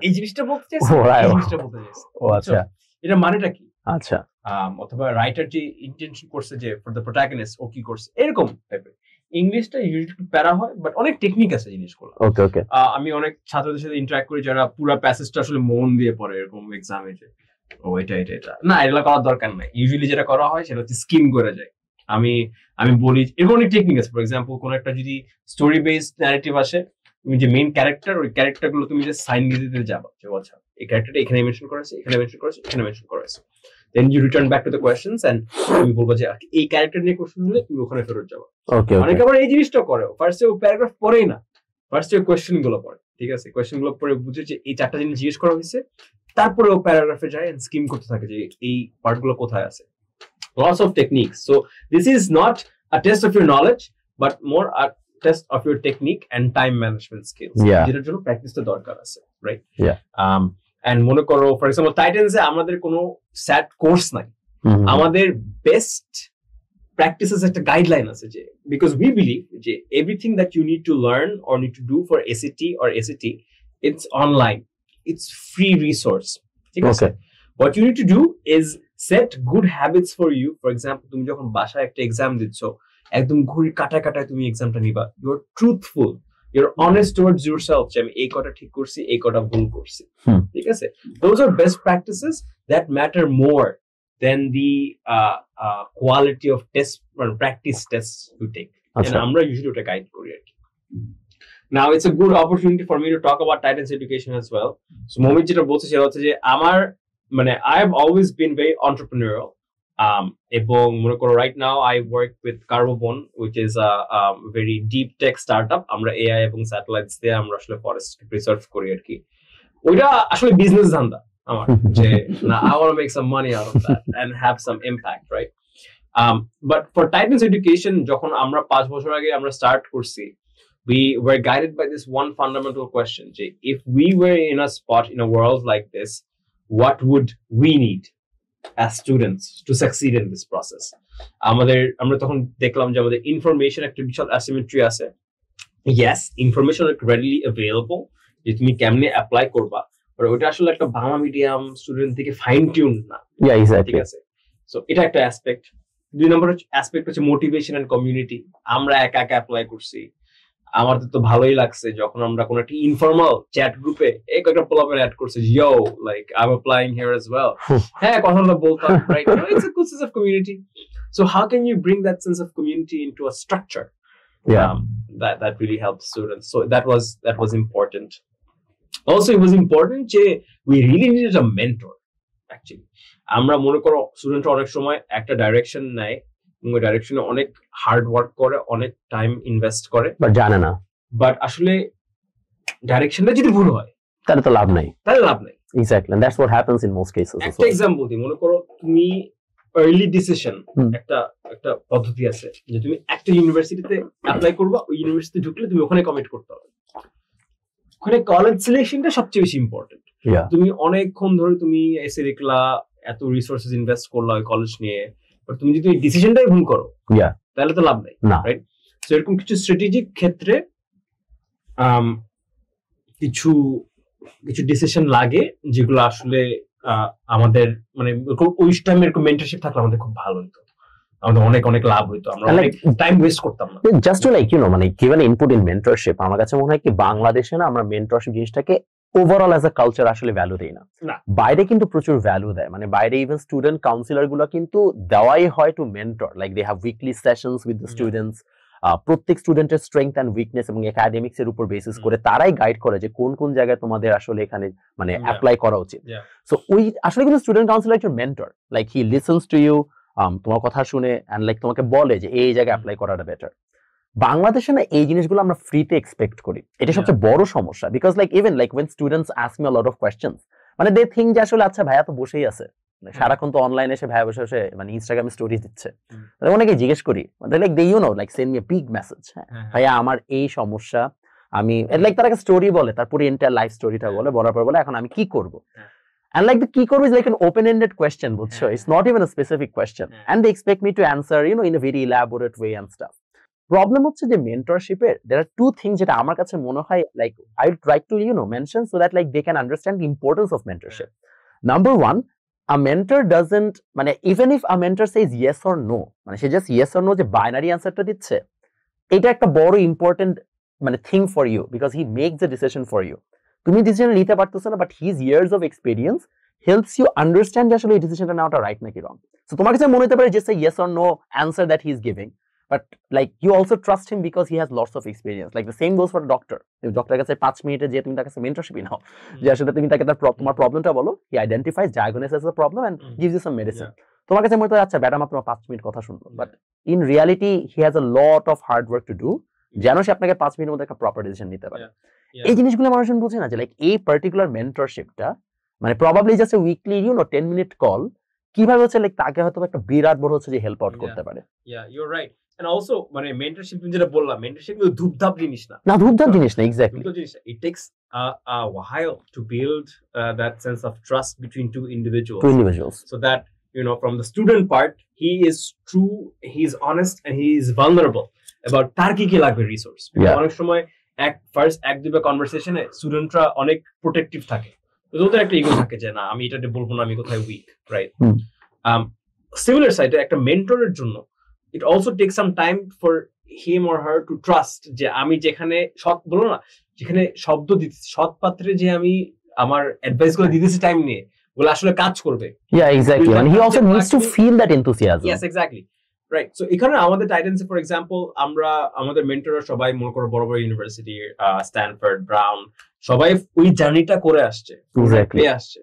এই জিনিসটা বলতে চাইছে, এই জিনিসটা বলতে চাইছে, আচ্ছা এটা মানেটা কি, আচ্ছা অথবা রাইটার যে ইন্টেনশন করছে যে ফর দ্য প্রোটাগনিস্ট ও কি করছে, এরকম টাইপের। ইংলিশটা ইউজুয়ালি একটু প্যারা হয়, বাট অনেক টেকনিক আছে জিনিসগুলো। ওকে ওকে, আমি অনেক ছাত্রদের সাথে ইন্টারঅ্যাক্ট করি যারা পুরো প্যাসেজটা আসলে মন দিয়ে পড়ে, এরকম এক্সামে যে ও এটা না, এগুলো করার দরকার নাই। ইউজুয়ালি যেটা করা হয় সেটা হচ্ছে স্কিম করে যায়। আমি বলি এরকম অনেক টেকনিক আছে। ফর এক্সাম্পল, কোন একটা যদি স্টোরি বেসড ন্যারেটিভ আসে, তুমি যে মেইন ক্যারেক্টার, ওই ক্যারেক্টার গুলো তুমি যে সাইন দিয়ে দিতে যাবা যে আচ্ছা এই ক্যারেক্টারটা এখানে মেনশন করেছে, এখানে মেনশন করেছে, এখানে মেনশন করেছে, then you return back to the questions and তুমি বলবো যে এই ক্যারেক্টার নিয়ে কোশ্চেন হলে তুমি ওখানে ফেরত যাবা। অনেকে আবার এই জিনিসটা করে, ফার্স্টে ও প্যারাগ্রাফ পড়েই না, ফার্স্টে কোয়েশ্চেন গুলো পড়ে, ঠিক আছে, কোয়েশ্চেন গুলো পড়ে বুঝে যে এই চারটা জিনিস জিজ্ঞেস করা হয়েছে, তারপরে ও প্যারাগ্রাফে যায় এন্ড স্কিম করতে থাকে যে এই পার্ট গুলো কোথায় আছে। Lots of techniques. So this is not a test of your knowledge, but more a test of your technique and time management skills. যেটার জন্য প্র্যাকটিসটা দরকার আছে, রাইট? And মনে করো ফর এক্সাম্পল টাইটানসে আমাদের কোনো সেট কোর্স নাই, আমাদের বেস্ট প্র্যাকটিসেস একটা গাইডলাইন আছে, যে বিকজ উই বিলিভ যে everything that you need to learn or need to do for SAT or SAT, it's online, it's free resource, ঠিক আছে? What you need to do is set good habits for you. For example, তুমি যখন বাসায় একটা exam দিচ্ছ, একদম ঘুরি কাটায় তুমি এক্সামটা নিবা, you are truthful, you are honest towards yourself, যে আমি এই কটা ঠিক করছি, এই কটা ভুল করছি, ঠিক আছে? Those are best practices that matter more than the quality of test or practice tests you take. And আমরা usually ওটা গাইড করি আর কি। Now it's a good opportunity for me to talk about Titans education as well. So মোমিত যেটা বলছে সেটা হচ্ছে যে আমার I have always been very entrepreneurial. এবং মনে করো right now I work with Carbon, which is a very deep tech startup. আমরা AI এবং satellites দিয়ে আমরা আসলে ফরেস্ট রিসার্চ করি আর কি। ওইটা আসলে বিজনেস ধান্দা আমার, যে না I want to make some money out of that and have some impact, right? But for Titans education, যখন আমরা 5 বছর আগে আমরা স্টার্ট করছি, we were guided by this one fundamental question, যে if we were in a spot in a world like this, what would we need as students to succeed in this process? আমরা তখন দেখলাম যে আমাদের information একটা বিশাল asymmetry আছে। Yes, information is readily available, যে তুমি কেমনে অ্যাপ্লাই করবা, বাট ওটা আসলে একটা বাংলা মিডিয়াম স্টুডেন্ট থেকে ফাইন টিউন না, ঠিক আছে? সো এটা একটা অ্যাসপেক্ট। 2 নম্বর অ্যাসপেক্ট হচ্ছে মোটিভেশন এন্ড কমিউনিটি। আমরা একা অ্যাপ্লাই করছি, আমাদের তো ভালোই লাগছে যখন আমরা কোন একটা ইনফর্মাল চ্যাট গ্রুপে এক একটা পোলাপের অ্যাড করছে, yo like I am applying here as well, হ্যাঁ কথাটা বলতাম, right? It's a good sense of community. So how can you bring that sense of community into a structure? That really helped students. So that was important. Also it was important যে we really needed a mentor actually. আমরা মনে করো স্টুডেন্টরা অনেক সময় একটা direction নেয়, ওই ডাইরেকশনে অনেক হার্ড ওয়ার্ক করে, অনেক টাইম ইনভেস্ট করে, বাট জানে না, বাট আসলে ডাইরেকশনটা যদি ভুল হয় তাহলে তো লাভ নাই, exactly, and that's what happens in most cases. একটা এক্সাম্পল দিই, মনে করো তুমি আর্লি ডিসিশন একটা পদ্ধতি আছে, যে তুমি একটা ইউনিভার্সিটিতে অ্যাপ্লাই করবা, ওই ইউনিভার্সিটি ঢুকলে তুমি ওখানে কমিট করতে হবে, ওখানে কলেজ সিলেকশনটা সবচেয়ে বেশি ইম্পর্টেন্ট। তুমি অনেকক্ষণ ধরে তুমি এসে লিখলা, এত রিসোর্সেস ইনভেস্ট করলা ওই কলেজ নিয়ে, বাট তুমি যদি ডিসিশনটাই ভুল করো তাহলে তো লাভ নাই, রাইট? সো এরকম কিছু স্ট্র্যাটেজিক ক্ষেত্রে কিছু ডিসিশন লাগে, যেগুলো আসলে আমাদের মানে ওই টাইমে এরকম মেন্টরশিপ থাকলে আমাদের খুব ভালো হতো, আমাদের অনেক লাভ হইতো, আমরা অনেক টাইম ওয়েস্ট করতাম না। জাস্ট টু লাইক মানে গিভেন ইনপুট ইন মেন্টরশিপ, আমার কাছে মনে হয় কি বাংলাদেশে না আমরা মেন্টরশিপ জিনিসটাকে ওভারঅল অ্যাজ আ কালচার আসলে ভ্যালু দেই না। বাইরে কিন্তু প্রচুর ভ্যালু দেয়, মানে বাইরে ইভেন স্টুডেন্ট কাউন্সিলর গুলো কিন্তু দেওয়াই হয় to mentor, like they have weekly sessions with the students, প্রত্যেক স্টুডেন্টের স্ট্রেংথ এন্ড উইকনেস এবং একাডেমিক্স এর উপর বেসিস করে তারাই গাইড করে যে কোন জায়গায় তোমাদের আসলে এখানে মানে অ্যাপ্লাই করা উচিত। সো ওই আসলে কিন্তু student counsellor is your mentor, like he listens to you, তোমার কথা শুনে এন্ড লাইক তোমাকে বলে যে এই জায়গায় অ্যাপ্লাই করাটা বেটার। বাংলাদেশে না এই জিনিসগুলো আমরা ফ্রিতে এক্সপেক্ট করি, এটা সবচেয়ে বড় সমস্যা। Because like even like when students ask me a lot of questions, মানে দে থিঙ্ক যে আসলে আচ্ছা ভাইয়া তো বসেই আছে, সারাক্ষণ তো অনলাইনে এসে ভাইয়া বসে বসে মানে ইনস্টাগ্রামে স্টোরি দিচ্ছে। অনেকে জিজ্ঞেস করি like they you know like send me a big message, ভাইয়া আমার এই সমস্যা, আমি লাইক তার একটা স্টোরি বলে, তারপরে এন্টায়ার লাইফ স্টোরিটা বলার পর বলে এখন আমি কি করব। And like the key core is like an open-ended question, বুঝছো? It's not even a specific question, and they expect me to answer, you know, in a very elaborate way and stuff. Problem হচ্ছে যে mentorship-এ there are two things যেটা আমার কাছে মনে হয় like I would try to, you know, mention so that like they can understand the importance of mentorship. Number one, a mentor doesn't, মানে even if a mentor says yes or no, মানে সে just yes or no যে binary answer-টা দিচ্ছে, এটা একটা বড় important মানে thing for you because he makes the decision for you. তুমি decision নিতে পারতেছো না, but his years of experience helps you understand আসলে এই ডিসিশনটা নেওয়াটা রাইট নাকি রং। সো তোমার কাছে মনে হতে পারে just yes or no answer that he is giving, but like you also trust him because he has lots of experience. Like the same goes for doctor. ডক্টরের কাছে 5 মিনিটে যে তুমি তার কাছে মেন্টরশিপ নাও, যে আসলে তুমি তাকে তোমার প্রবলেমটা বলো, he identifies diagnosis the problem and gives you some medicine. তোমার কাছে মনে হয় আচ্ছা ব্যাটা মাত্র 5 মিনিট কথা শুনলো, but in reality he has a lot of hard work to do যেন সে আপনাকে 5 মিনিটের মধ্যে একটা প্রপার ডিসিশন নিতে পারে। এই জিনিসগুলো মানুষজন বুঝে না যে লাইক এই পার্টিকুলার মেন্টরশিপটা মানে probably just a weekly 10 minute call কিভাবে হচ্ছে লাইক তাকে হয়তো একটা বিরাট বড় হচ্ছে যে হেল্প আউট করতে পারে। You are right. And also মানে মেন্টরশিপ তুমি যেটা বললা, মেন্টরশিপ কিন্তু ধুপধাপ জিনিস না, ধুপধাপ জিনিস না, exactly. It tax a while to build that sense of trust between two individuals so that from the student part he is true, he is honest and he is vulnerable about তার কি লাগবে resource. অনেক সময় এক দুটো কনভারসেশনে স্টুডেন্টরা অনেক protective থাকে, ওদের একটা ইগো থাকে যে না আমি এটা বলবো না, আমি কোথায় উইক, রাইট? সিমিলার সাইডে একটা মেন্টরের জন্য it also take some time for him or her to trust যে আমি যেখানে বলো না, যেখানে শব্দ দিতেছি সৎ পাত্রে, যে আমি আমার অ্যাডভাইস গুলো দিতেছি টাইম নিয়ে, ওগুলো আসলে কাজ করবে। Yeah, exactly. And he also needs to feel that enthusiasm. Yes, exactly. Right. So এখানে আমাদের টাইটানসে ফর এক্সাম্পল আমরা আমাদের মেন্টররা সবাই মনে করো বড় বড় ইউনিভার্সিটি, স্ট্যানফোর্ড, ব্রাউন, সবাই ওই জার্নিটা করে আসছে, পেয়ে আসছে,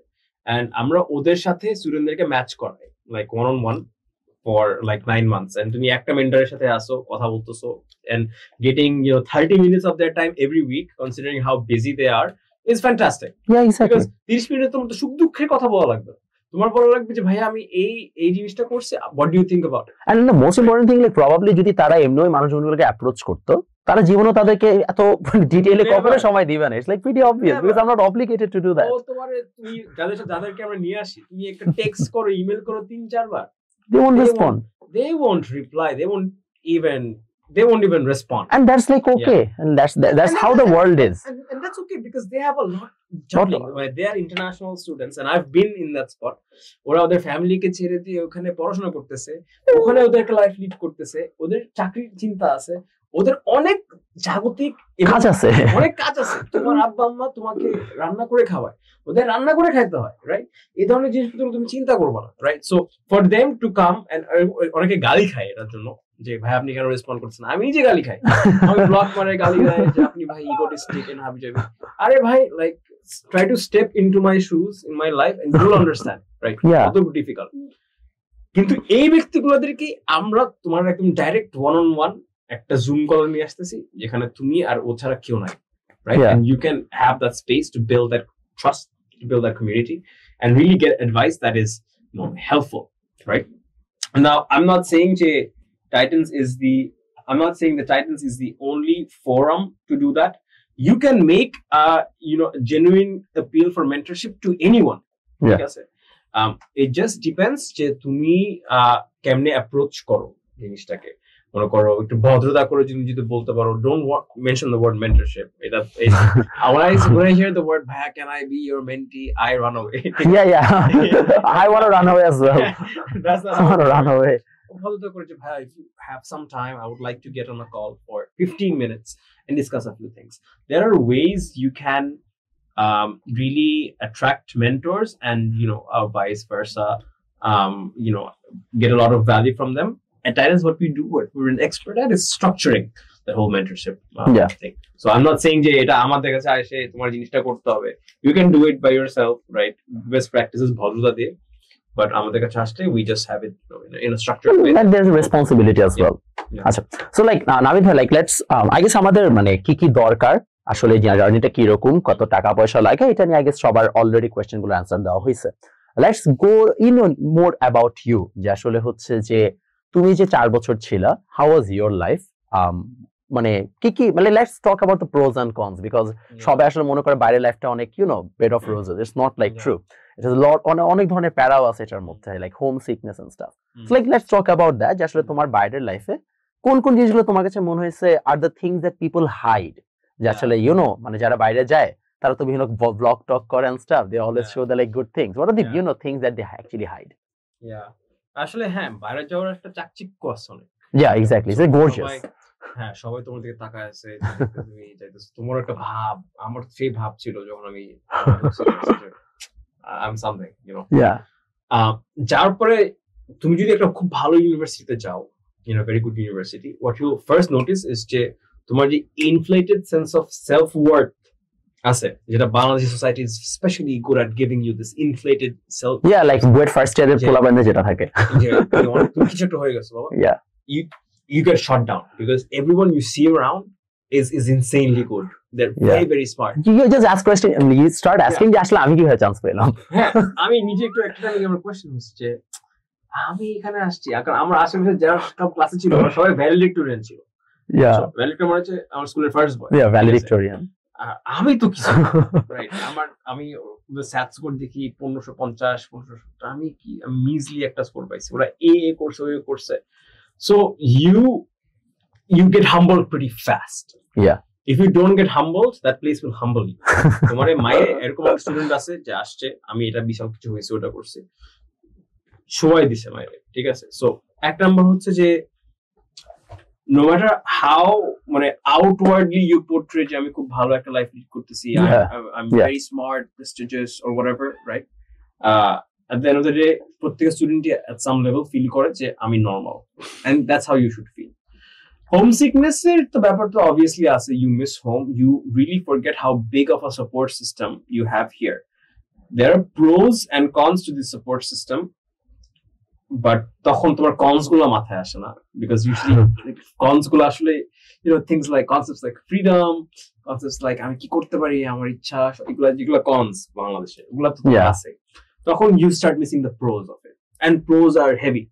এন্ড আমরা ওদের সাথে স্টুডেন্টদেরকে ম্যাচ করাই like one on one for like 9 months, and তুমি একটা মেন্টরের সাথে আসো, কথা বলতেছো, and getting 30 minutes of their time every week considering how busy they are is fantastic. Yeah, exactly. Because 30 minute তোমার তো সুখ দুঃখের কথা বলা লাগবে, তোমার বলা লাগবে যে ভাইয়া আমি এই জিনিসটা করছি, what do you think about it? And the most important thing like probably যদি তারা এমনি মানুষগুলোকে অ্যাপ্রোচ করতো, তারা জীবনও তাদেরকে এত ডিটেইলে কখনো সময় দিবে না। It's like pretty obvious because I'm not obligated to do that. তুমি যাদেরকে আমরা নিয়ে আসি, তুমি একটা টেক্সট করো, ইমেল করো 3-4 বার, they won't respond, they won't reply, they won't even respond, and that's like okay, and that's how the world is, and that's okay because they have a lot juggling. They are international students and I've been in that spot. ওরা ওদের ফ্যামিলিকে ছেড়ে দিয়ে ওখানে পড়াশোনা করতেছে, ওখানে ওদের একটা লাইফ লিড করতেছে, ওদের চাকরির চিন্তা আছে, ওদের অনেক জাগতিক কাজ আছে, অনেক কাজ আছে। তোমার আব্বা আম্মা তোমাকে রান্না করে খাওয়ায়, ওদের রান্না করে খাইতে হয়, রাইট? এই ধরনের জিনিসপত্র তুমি চিন্তা করবে না, right? So for them to come, and অনেকে গালি খায় এটার জন্য যে ভাই আপনি কেন রেসপন্ড করছেন, আমি নিজে গালি খাই, আমি ব্লক মারে গালি দেয় যে আপনি ভাই ইগোটিস্টিক এন্ড হাবি যাবি। আরে ভাই like try to step into my shoes in my life and you will understand, right? কত ডিফিকাল্ট। কিন্তু এই ব্যক্তিগুলোদেরকে আমরা তোমার একদম ডাইরেক্ট ওয়ান অন ওয়ান একটা জুম কল নিয়ে আসতেছি, যেখানে তুমি আর ও ছাড়া কেউ নাই, right? And you can have that space to build that trust, to build that community, and really get advice that is helpful, right? Now, I'm not saying the Titans is the only forum to do that. You can make a genuine appeal for mentorship to anyone. Yeah. It just depends যে তুমি কেমনে approach করো জিনিসটাকে। মনে করো একটু ভদ্রতা করে যদি বলতে পারো, don't mention the word mentorship. When I hear the word bhaiya can I be your mentee, I run away. yeah I want to run away as well. That's not I want to run away. ভদ্রতা করে যে ভাই, if you have some time I would like to get on a call for 15 minutes and discuss a few things. There are ways you can really attract mentors and vice versa, get a lot of value from them. At Titans, what we're an expert at is structuring the whole mentorship thing. So I'm not saying যে এটা আমাদের কাছে আসে তোমার জিনিসটা করতে হবে. You can do it by yourself, right? Best practices ভদ্রতা দিয়ে, but আমাদের কাছে আসলে we just have it in a structured way. And there's a responsibility as well. Yeah. আচ্ছা, so like Navid bhai, like let's I guess আমাদের মানে কি দরকার আসলে জার্নিটা কি রকম, কত টাকা পয়সা লাগে, এটা নিয়ে I guess সবার অলরেডি কোয়েশ্চেন গুলো অ্যানসার দেওয়া হয়েছে। Let's go more about you, যে আসলে হচ্ছে যে তুমি যে 4 বছর ছিলা, how was your life? মানে কি মানে let's talk about the pros and cons, because সবাই আসলে মনে করে বাইরের লাইফটা অনেক bed of roses. It's not like true. It is a lot, অনেক ধরনের প্যারাও আছে এটার মধ্যে, like home sickness and stuff. So like let's talk about that, যে আসলে তোমার বাইরের লাইফে কোন জিনিসগুলো তোমার কাছে মনে হয়েছে are the things that people hide, যে আসলে মানে যারা বাইরে যায় তারা তো বিভিন্ন ব্লগ টক করে and stuff, they always show the like good things. What are the things that they actually hide? Yeah, আসলে হ্যাঁ, বাইরে যাওয়ার একটা চাকচিক্য আছে অনেক। Yeah, exactly. It's like gorgeous. হ্যাঁ, সবাই তোমার দিকে তাকায় আছে, তুমি যাইতেছো, তোমার একটা ভাব, আমার সেই ভাব ছিল যখন আমি I'm something, Yeah. যার পরে তুমি যদি একটা খুব ভালো ইউনিভার্সিটিতে যাও, very good university, what you first notice is যে তোমার যে inflated sense of self-worth আছে, যেটা Bangladeshi society is especially good at giving you this inflated self. Yeah, like BUET first ইয়ারের পোলাপাইনে যেটা থাকে, যে তুমি কিছু একটা হয়ে গেছো বাবা, yeah, you get shut down because everyone you see around is insanely good. They're very very smart. You just ask question and you start asking যে আসলে আমি কিভাবে চান্স পেলাম। হ্যাঁ, আমি নিজে একটু একটা টাইমে আমার কোশ্চেন হচ্ছে আমি এখানে আসছি, কারণ আমার আশেপাশে যারা সব ক্লাসে ছিল সবাই ভ্যালিডিক্টোরিয়ান ছিল। ভ্যালিডিক্টোরিয়ান মানে হচ্ছে আমার স্কুলের ফার্স্ট বয়। ভ্যালিডিক্টোরিয়ান আমি তো কিছু রাইট, আমি স্যাট স্কোর দেখি 1550 1570, আমি কি মিজলি একটা স্কোর পাইছি, ওরা এ করছে ওই করছে। So you get humbled pretty fast. Yeah. If you don't get humbled, that place will humble you. তোমার মায়ের এরকম একটা স্টুডেন্ট আছে যে আসছে, আমি এটা বিশাল কিছু হয়েছে ওটা করছে, সবাই দিছে মায়ের, ঠিক আছে। সো এক নাম্বার হচ্ছে যে no matter how মানে outwardly you portray যে আমি খুব ভালো একটা লাইফ লিড করতেছি, I'm very smart, prestigious or whatever, right? At the end of the day, প্রত্যেক student at some level feel করে যে আমি normal, and that's how you should feel. Homesickness এর তো ব্যাপার তো obviously আছে, you miss home, you really forget how big of a support system you have here. There are pros and cons to this support system, but তখন তোমার cons গুলো মাথায় আসে না, because usually cons গুলো আসলে things like concepts like freedom, concepts like আমি কি করতে পারি, আমার ইচ্ছা, যেগুলো cons বাংলাদেশে ওগুলো তো আছে, তখন you start missing the pros of it, and pros are heavy.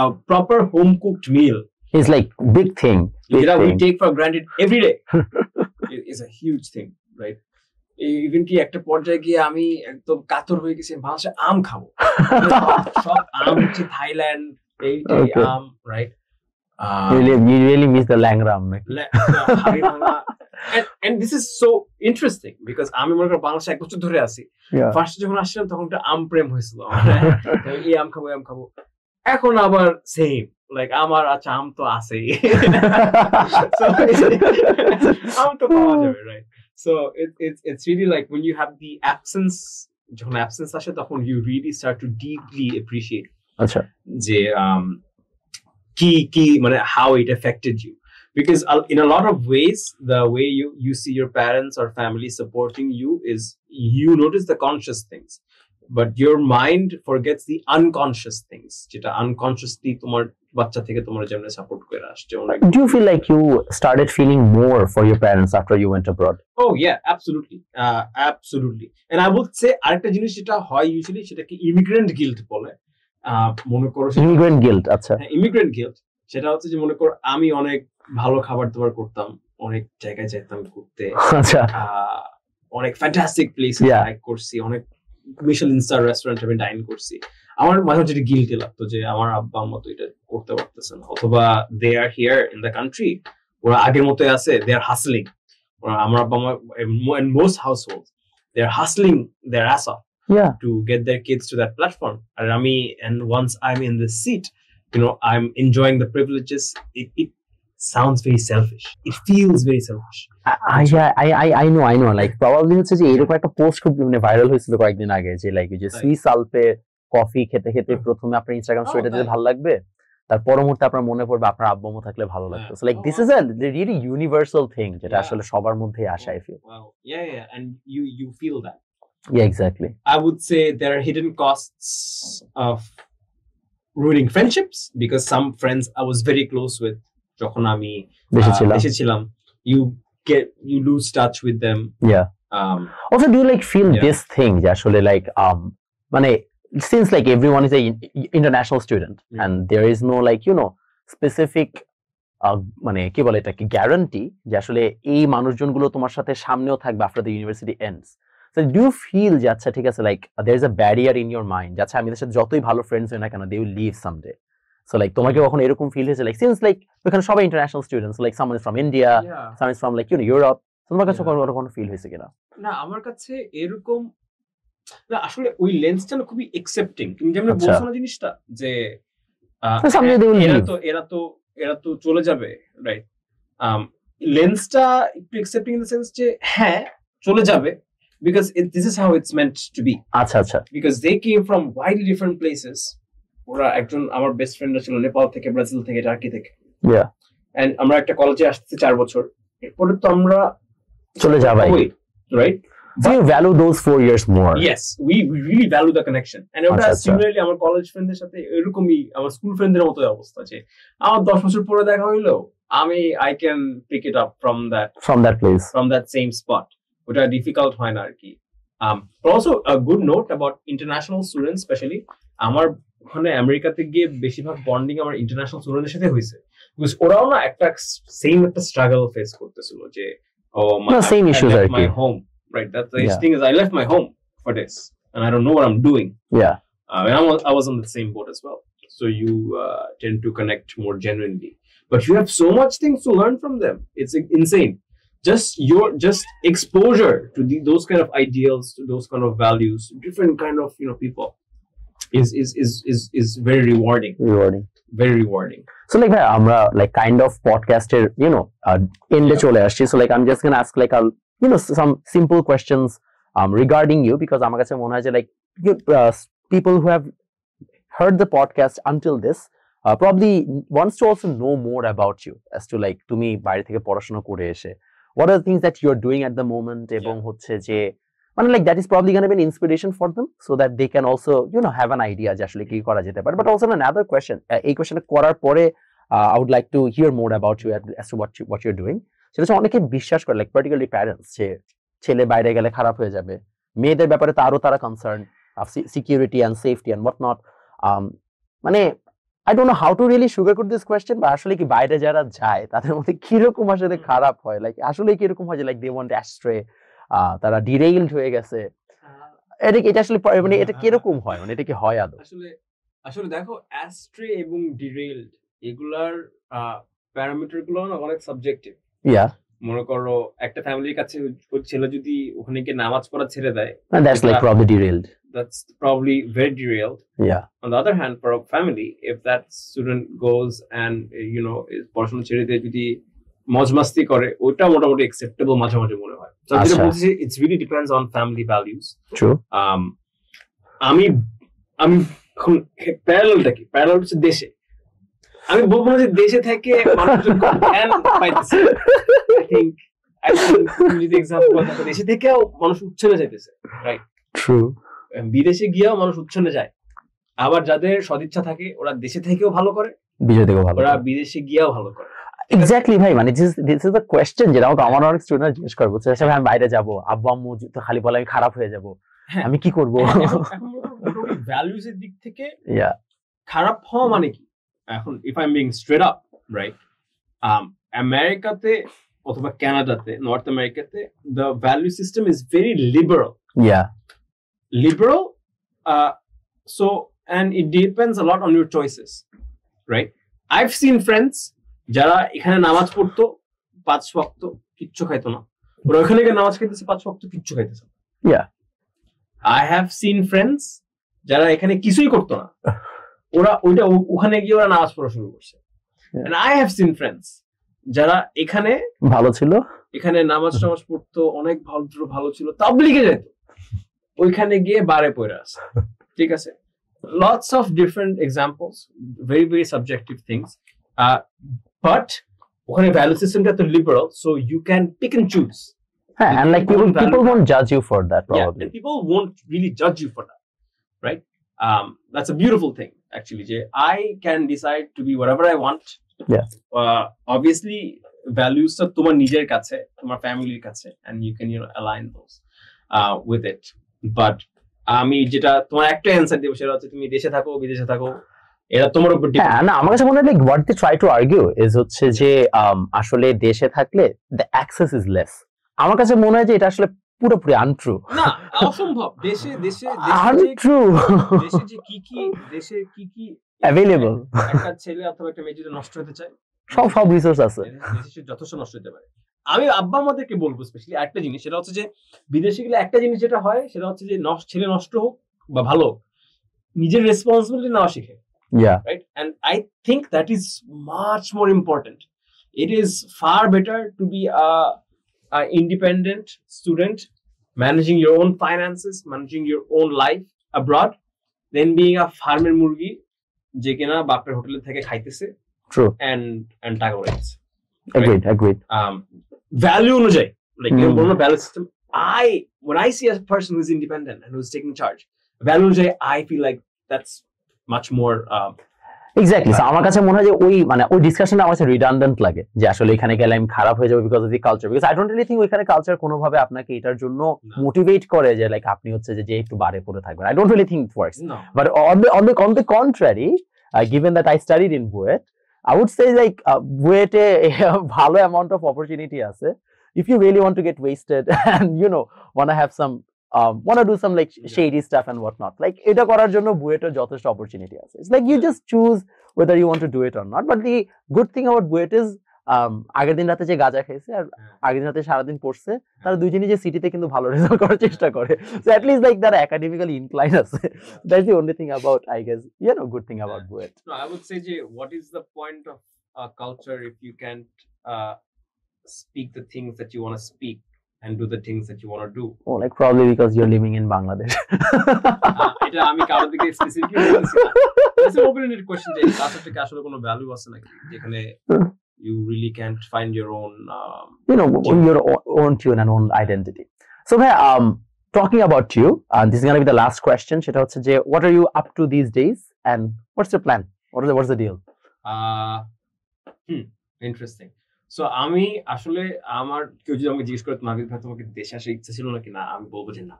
A proper home cooked meal is like big thing that we take for granted every day. Is a huge thing, right? Even কি একটা পর্যায়ে গিয়ে আমি একদম কাতর হয়ে গেছি বাংলাদেশে আম খাবো, সব আম হচ্ছে থাইল্যান্ড, এই আম, right? You really miss the langram. And this is so interesting because আমি মনে করি বাংলাদেশে 1 বছর ধরে আছি, ফার্স্ট যখন আসছিলাম তখন একটা আম প্রেম হয়েছিল, এই আম খাবো, এখন আবার সেম, লাইক আমার আচ্ছা আম তো আছেই, আম তো পাওয়া যাবে, right? So it's really like when you have the absence, যখন absence আসে তখন you really start to deeply appreciate আচ্ছা যে কি মানে how it affected you, because in a lot of ways the way you see your parents or family supporting you is you notice the conscious things, but your mind forgets the unconscious things, যেটা unconsciously তোমার বাচ্চা থেকে তোমার যেমন support করে আসছে। Do you feel like you started feeling more for your parents after you went abroad? Oh yeah, absolutely. And I would say আরেকটা জিনিস যেটা হয় ইউজুয়ালি সেটাকে ইমিগ্রেন্ট গিল্ট বলে, মনে করো ইমিগ্রেন্ট গিল্ট। আচ্ছা, ইমিগ্রেন্ট গিল্ট সেটা হচ্ছে যে মনে করো আমি অনেক ভালো খাবার দাবার করতাম, অনেক জায়গায় যেতাম ঘুরতে, আচ্ছা অনেক ফ্যান্টাস্টিক প্লেস লাইক করছি, অনেক মিশেলিন স্টার রেস্টুরেন্টে আমি ডাইন করছি, আমার মাঝে মাঝে গিল্টি লাগতো যে আমার আব্বা আম্মা তো এটা করতে পারতেছে না, অথবা they are here in the country, ওরা আগের মতোই আছে, দে আর হাসলিং, আমার আব্বা আম্মা in most households they are hustling their ass off to get their kids to that platform, and once I'm in this seat, I'm enjoying the privileges. It sounds very selfish, it feels very selfish. I know like probably হচ্ছে যে এরকম একটা post খুব viral হয়েছিল কয়েকদিন আগে, যে like যে সুইস আলপে কফি খেতে খেতে প্রথমে আপনার ইনস্টাগ্রাম স্টোরিটা দিতে ভালো লাগবে, তার পরমুহূর্তে আপনার মনে পড়বে আপনার আব্বু আম্মু থাকলে ভালো লাগতো। So like this is a really universal thing যেটা আসলে সবার মধ্যেই আসে, I feel. Wow, yeah, and you feel that, Yeah, exactly. I would say there are hidden costs of ruining friendships because some friends I was very close with যখন আমি দেশে ছিলাম, you lose touch with them. Yeah. Also, do you like feel this thing যে আসলে like মানে since like everyone is a international student and there is no like you know specific মানে কি বলে এটাকে গ্যারান্টি যে আসলে এই মানুষজনগুলো তোমার সাথে সামনেও থাকবে after the university ends. So do you feel যে আচ্ছা ঠিক আছে like there is a barrier in your mind যে আচ্ছা আমি এদের সাথে যতই ভালো ফ্রেন্ডস হই না কেন they will leave someday. So like তোমাকে কখনো এরকম ফিল হয়েছে like since like এখানে সবাই international students like someone is from India, someone is from like you know Europe, তোমার কাছে কখনো ফিল হয়েছে কিনা? না আমার কাছে এরকম না, আসলে ওই লেন্সটা না খুবই একসেপ্টিং। তুমি যেমন বলছো না জিনিসটা যে এরা তো চলে যাবে, রাইট? লেন্সটা একটু একসেপ্টিং ইন দ্য সেন্স যে হ্যাঁ চলে যাবে because this is how it's meant to be. আচ্ছা because they came from widely different places. ওরা একজন আমার বেস্ট ফ্রেন্ড ছিল নেপাল থেকে, ব্রাজিল থেকে, টার্কি থেকে। Yeah. And আমরা একটা কলেজে আসতে 4 বছর, এরপরে তো আমরা চলে যাবাই, right? So you value those 4 years more. Yes, we really value the connection. And ওটা similarly আমার কলেজ ফ্রেন্ডদের সাথে এরকমই আমার স্কুল ফ্রেন্ডদের মতো অবস্থা যে আমার 10 বছর পরে দেখা হইলো আমি I can pick it up from that place, from that same spot. ওটা ডিফিকাল্ট হয় না আর কি। But also a good note about international students especially, আমার ওখানে আমেরিকাতে গিয়ে বেশিরভাগ বন্ডিং আমার ইন্টারন্যাশনাল স্টুডেন্টদের সাথে হয়েছে বিকজ ওরাও না একটা স্ট্রাগল ফেস করতেছিল যে same issues are my home, right? That the thing is I left my home for this and I don't know what I'm doing. Yeah. And I was on the same boat as well, so you tend to connect more genuinely, but you have so much things to learn from them. It's insane. Just exposure to those kind of ideals, to those kind of values, different kind of people is very rewarding. Very rewarding. So like amra like kind of podcaster end e chole aschi, so like I'm just going to ask like some simple questions regarding you because amar kache mone hoy je like people who have heard the podcast until this probably wants to also know more about you as to like tumi baire theke porashona kore eshe what are the things that you're doing at the moment ebong hocche je like that is probably going to be an inspiration for them so that they can also have an idea je ashole ki kora jete pare. But also another question, ei question korar pore I would like to hear more about you as to what you're doing. সেটা হচ্ছে অনেকে বিশ্বাস করে like particularly parents যে ছেলে বাইরে গেলে খারাপ হয়ে যাবে, মেয়েদের ব্যাপারে তো আরো তারা concern of security and safety and what not. মানে I don't know how to really sugarcoat this question, but আসলে কি বাইরে যারা যায় তাদের মধ্যে কিরকম আসলে খারাপ হয়, like আসলে কিরকম হয় যে like they want to astray, তারা derailed হয়ে গেছে, এটা আসলে মানে এটা কিরকম হয়, মানে এটা কি হয় আদৌ? আসলে দেখো astray এবং derailed এগুলার প্যারামিটার গুলো অনেক সাবজেক্টিভ। মনে করো একটা ফ্যামিলির কাছে ছেলে যদি ওখানে গিয়ে নামাজ পড়া ছেড়ে দেয়, that's like probably derailed. That's probably very derailed. Yeah. On the other hand, for a family, if that student goes and পড়াশোনা ছেড়ে দিয়ে যদি মজ মাস্তি করে, ওটা মোটামুটি acceptable মাঝে মাঝে মনে হয়। So it really depends on family values. True. আমি এখন প্যারালাল হচ্ছে দেশে। আমি বলবো না যে দেশে থেকে মানুষজন জ্ঞান পাইতেছে। I think যদি এক্সাম্পল দেখো দেশে থেকেও মানুষ উচ্ছনে যাইতেছে, রাইট? True. বিদেশে গিয়েও মানুষ উচ্ছনে যায়। আবার যাদের সদিচ্ছা থাকে ওরা দেশে থেকেও ভালো করে, বিদেশে থেকেও ভালো, ওরা বিদেশে গিয়েও ভালো করে। এক্স্যাক্টলি ভাই, মানে দিস ইজ দ্য কোয়েশ্চেন যেটা আমার অনেক স্টুডেন্ট জিজ্ঞেস করে, বলছে আচ্ছা আমি বাইরে যাব, আব্বু আম্মু তো খালি বলে আমি খারাপ হয়ে যাব, আমি কি করব? এখন ভ্যালুজ এর দিক থেকে খারাপ হওয়া মানে কি? এখন if I am being straight up, right, আমেরিকাতে অথবা কানাডাতে, নর্থ আমেরিকাতে the value system is very liberal. Liberal, so and it depends a lot on your choices, right? I've seen friends যারা এখানে নামাজ পড়তো 5 ওয়াক্ত কিচ্ছু খাইতো না, ওরা ওখানে গিয়ে নামাজ খাইতেছে 5 ওয়াক্ত কিচ্ছু খাইতেছে। I have seen friends যারা এখানে কিছুই করতো না, ওরা ওখানে গিয়ে ওরা নামাজ পড়া শুরু করছে। And I have seen friends যারা এখানে ভালো ছিল, এখানে নামাজ পড়তো, অনেক ভালো ছিল, তাবলীগে যেত, ওইখানে গিয়ে বারে পড়ে আসে। ঠিক আছে, lots of different examples, very very subjective things, but ওখানে ভ্যালু সিস্টেমটা তো liberal, so you can pick and choose and like people won't judge you for that probably. Yeah, and people won't really judge you for that, right? That's a beautiful thing actually. I can decide to be whatever I want. Yeah. Obviously values ta তোমার নিজের কাছে, তোমার ফ্যামিলির কাছে, and you can align those with it. But আমি যেটা তোমার একটা অ্যানসার দেব সেটা হচ্ছে তুমি দেশে থাকো বিদেশে থাকো এটা তোমার উপর ডিপেন্ড। না আমার কাছে মনে হয় like what they try to argue is হচ্ছে যে আসলে দেশে থাকলে the access is less। আমার কাছে মনে হয় যে এটা আসলে পুরোপুরি আনট্রু। না অসম্ভব। দেশে আনট্রু। দেশে কি available একটা ছেলে অথবা একটা মেয়ে যদি নষ্ট হতে চায় সব রিসোর্স আছে, দেশে যথেষ্ট নষ্ট হতে পারে। আমি আব্বা আমাদেরকে বলবো স্পেশালি একটা জিনিস, সেটা হচ্ছে যে বিদেশে গেলে একটা জিনিস যেটা হয় সেটা হচ্ছে যে ছেলে নষ্ট হোক বা ভালো নিজের রেসপন্সিবিলিটি নেওয়া শিখে। Yeah. Right? And I think that is much more important. It is far better to be a independent student, managing your own finances, managing your own life abroad, than being a farmer murgi je kina bapper hotel theke khaiteche. True. And টাকা উড়াইছে। Agreed. Value অনুযায়ী, like you know, value system. When I see a person who's independent and who's taking charge, value অনুযায়ী I feel like that's much more exactly. আমার কাছে মনে হয় যে ওই ডিসকাশনটা আমার কাছে রিডান্ডেন্ট লাগে যে আসলে এখানে গেলে আমি খারাপ হয়ে যাবো because of the culture, because I don't really think ওইখানে কালচার কোনোভাবে আপনাকে এটার জন্য মোটিভেট করে যে লাইক আপনি হচ্ছে যে একটু বারে পড়ে থাকবেন। I don't really think it works, but on the contrary, given that I studied in Buet, I would say like বুয়েটে ভালো অ্যামাউন্ট অফ অপরচুনিটি আছে if you really want to get wasted and want to have some want to do some like shady stuff and whatnot, like এটা করার জন্য বুয়েটের যথেষ্ট opportunity আছে। It's like you just choose whether you want to do it or not. But the good thing about BUET is আগের দিন রাতে যে গাঁজা খেয়েছে আর আগের দিন রাতে সারাদিন পড়ছে তারা দুইজনই যে সিটিতে কিন্তু ভালো রেজাল্ট করার চেষ্টা করে, so at least like তারা academically inclined আছে। That's the only thing about, I guess, good thing about BUET. No, I would say what is the point of culture if you can't speak the things that you want to speak and do the things that you want to do? Oh, like probably because you're living in Bangladesh. এটা আমি কারো দিকে specifically বলছি না। It's an open-ended question যে কালচারটাকে আসলে কোনো value আছে নাকি যেখানে you really can't find your own your own tune and own identity. So talking about you, this is going to be the last question, সেটা হচ্ছে যে what are you up to these days and what's your plan? What's the deal? Interesting. So আমি আসলে আমার কেউ যদি আমাকে জিজ্ঞেস করে নাবিদ ভাই তোমাকে দেশে আসার ইচ্ছা ছিল নাকি, না আমি বলবো যে না,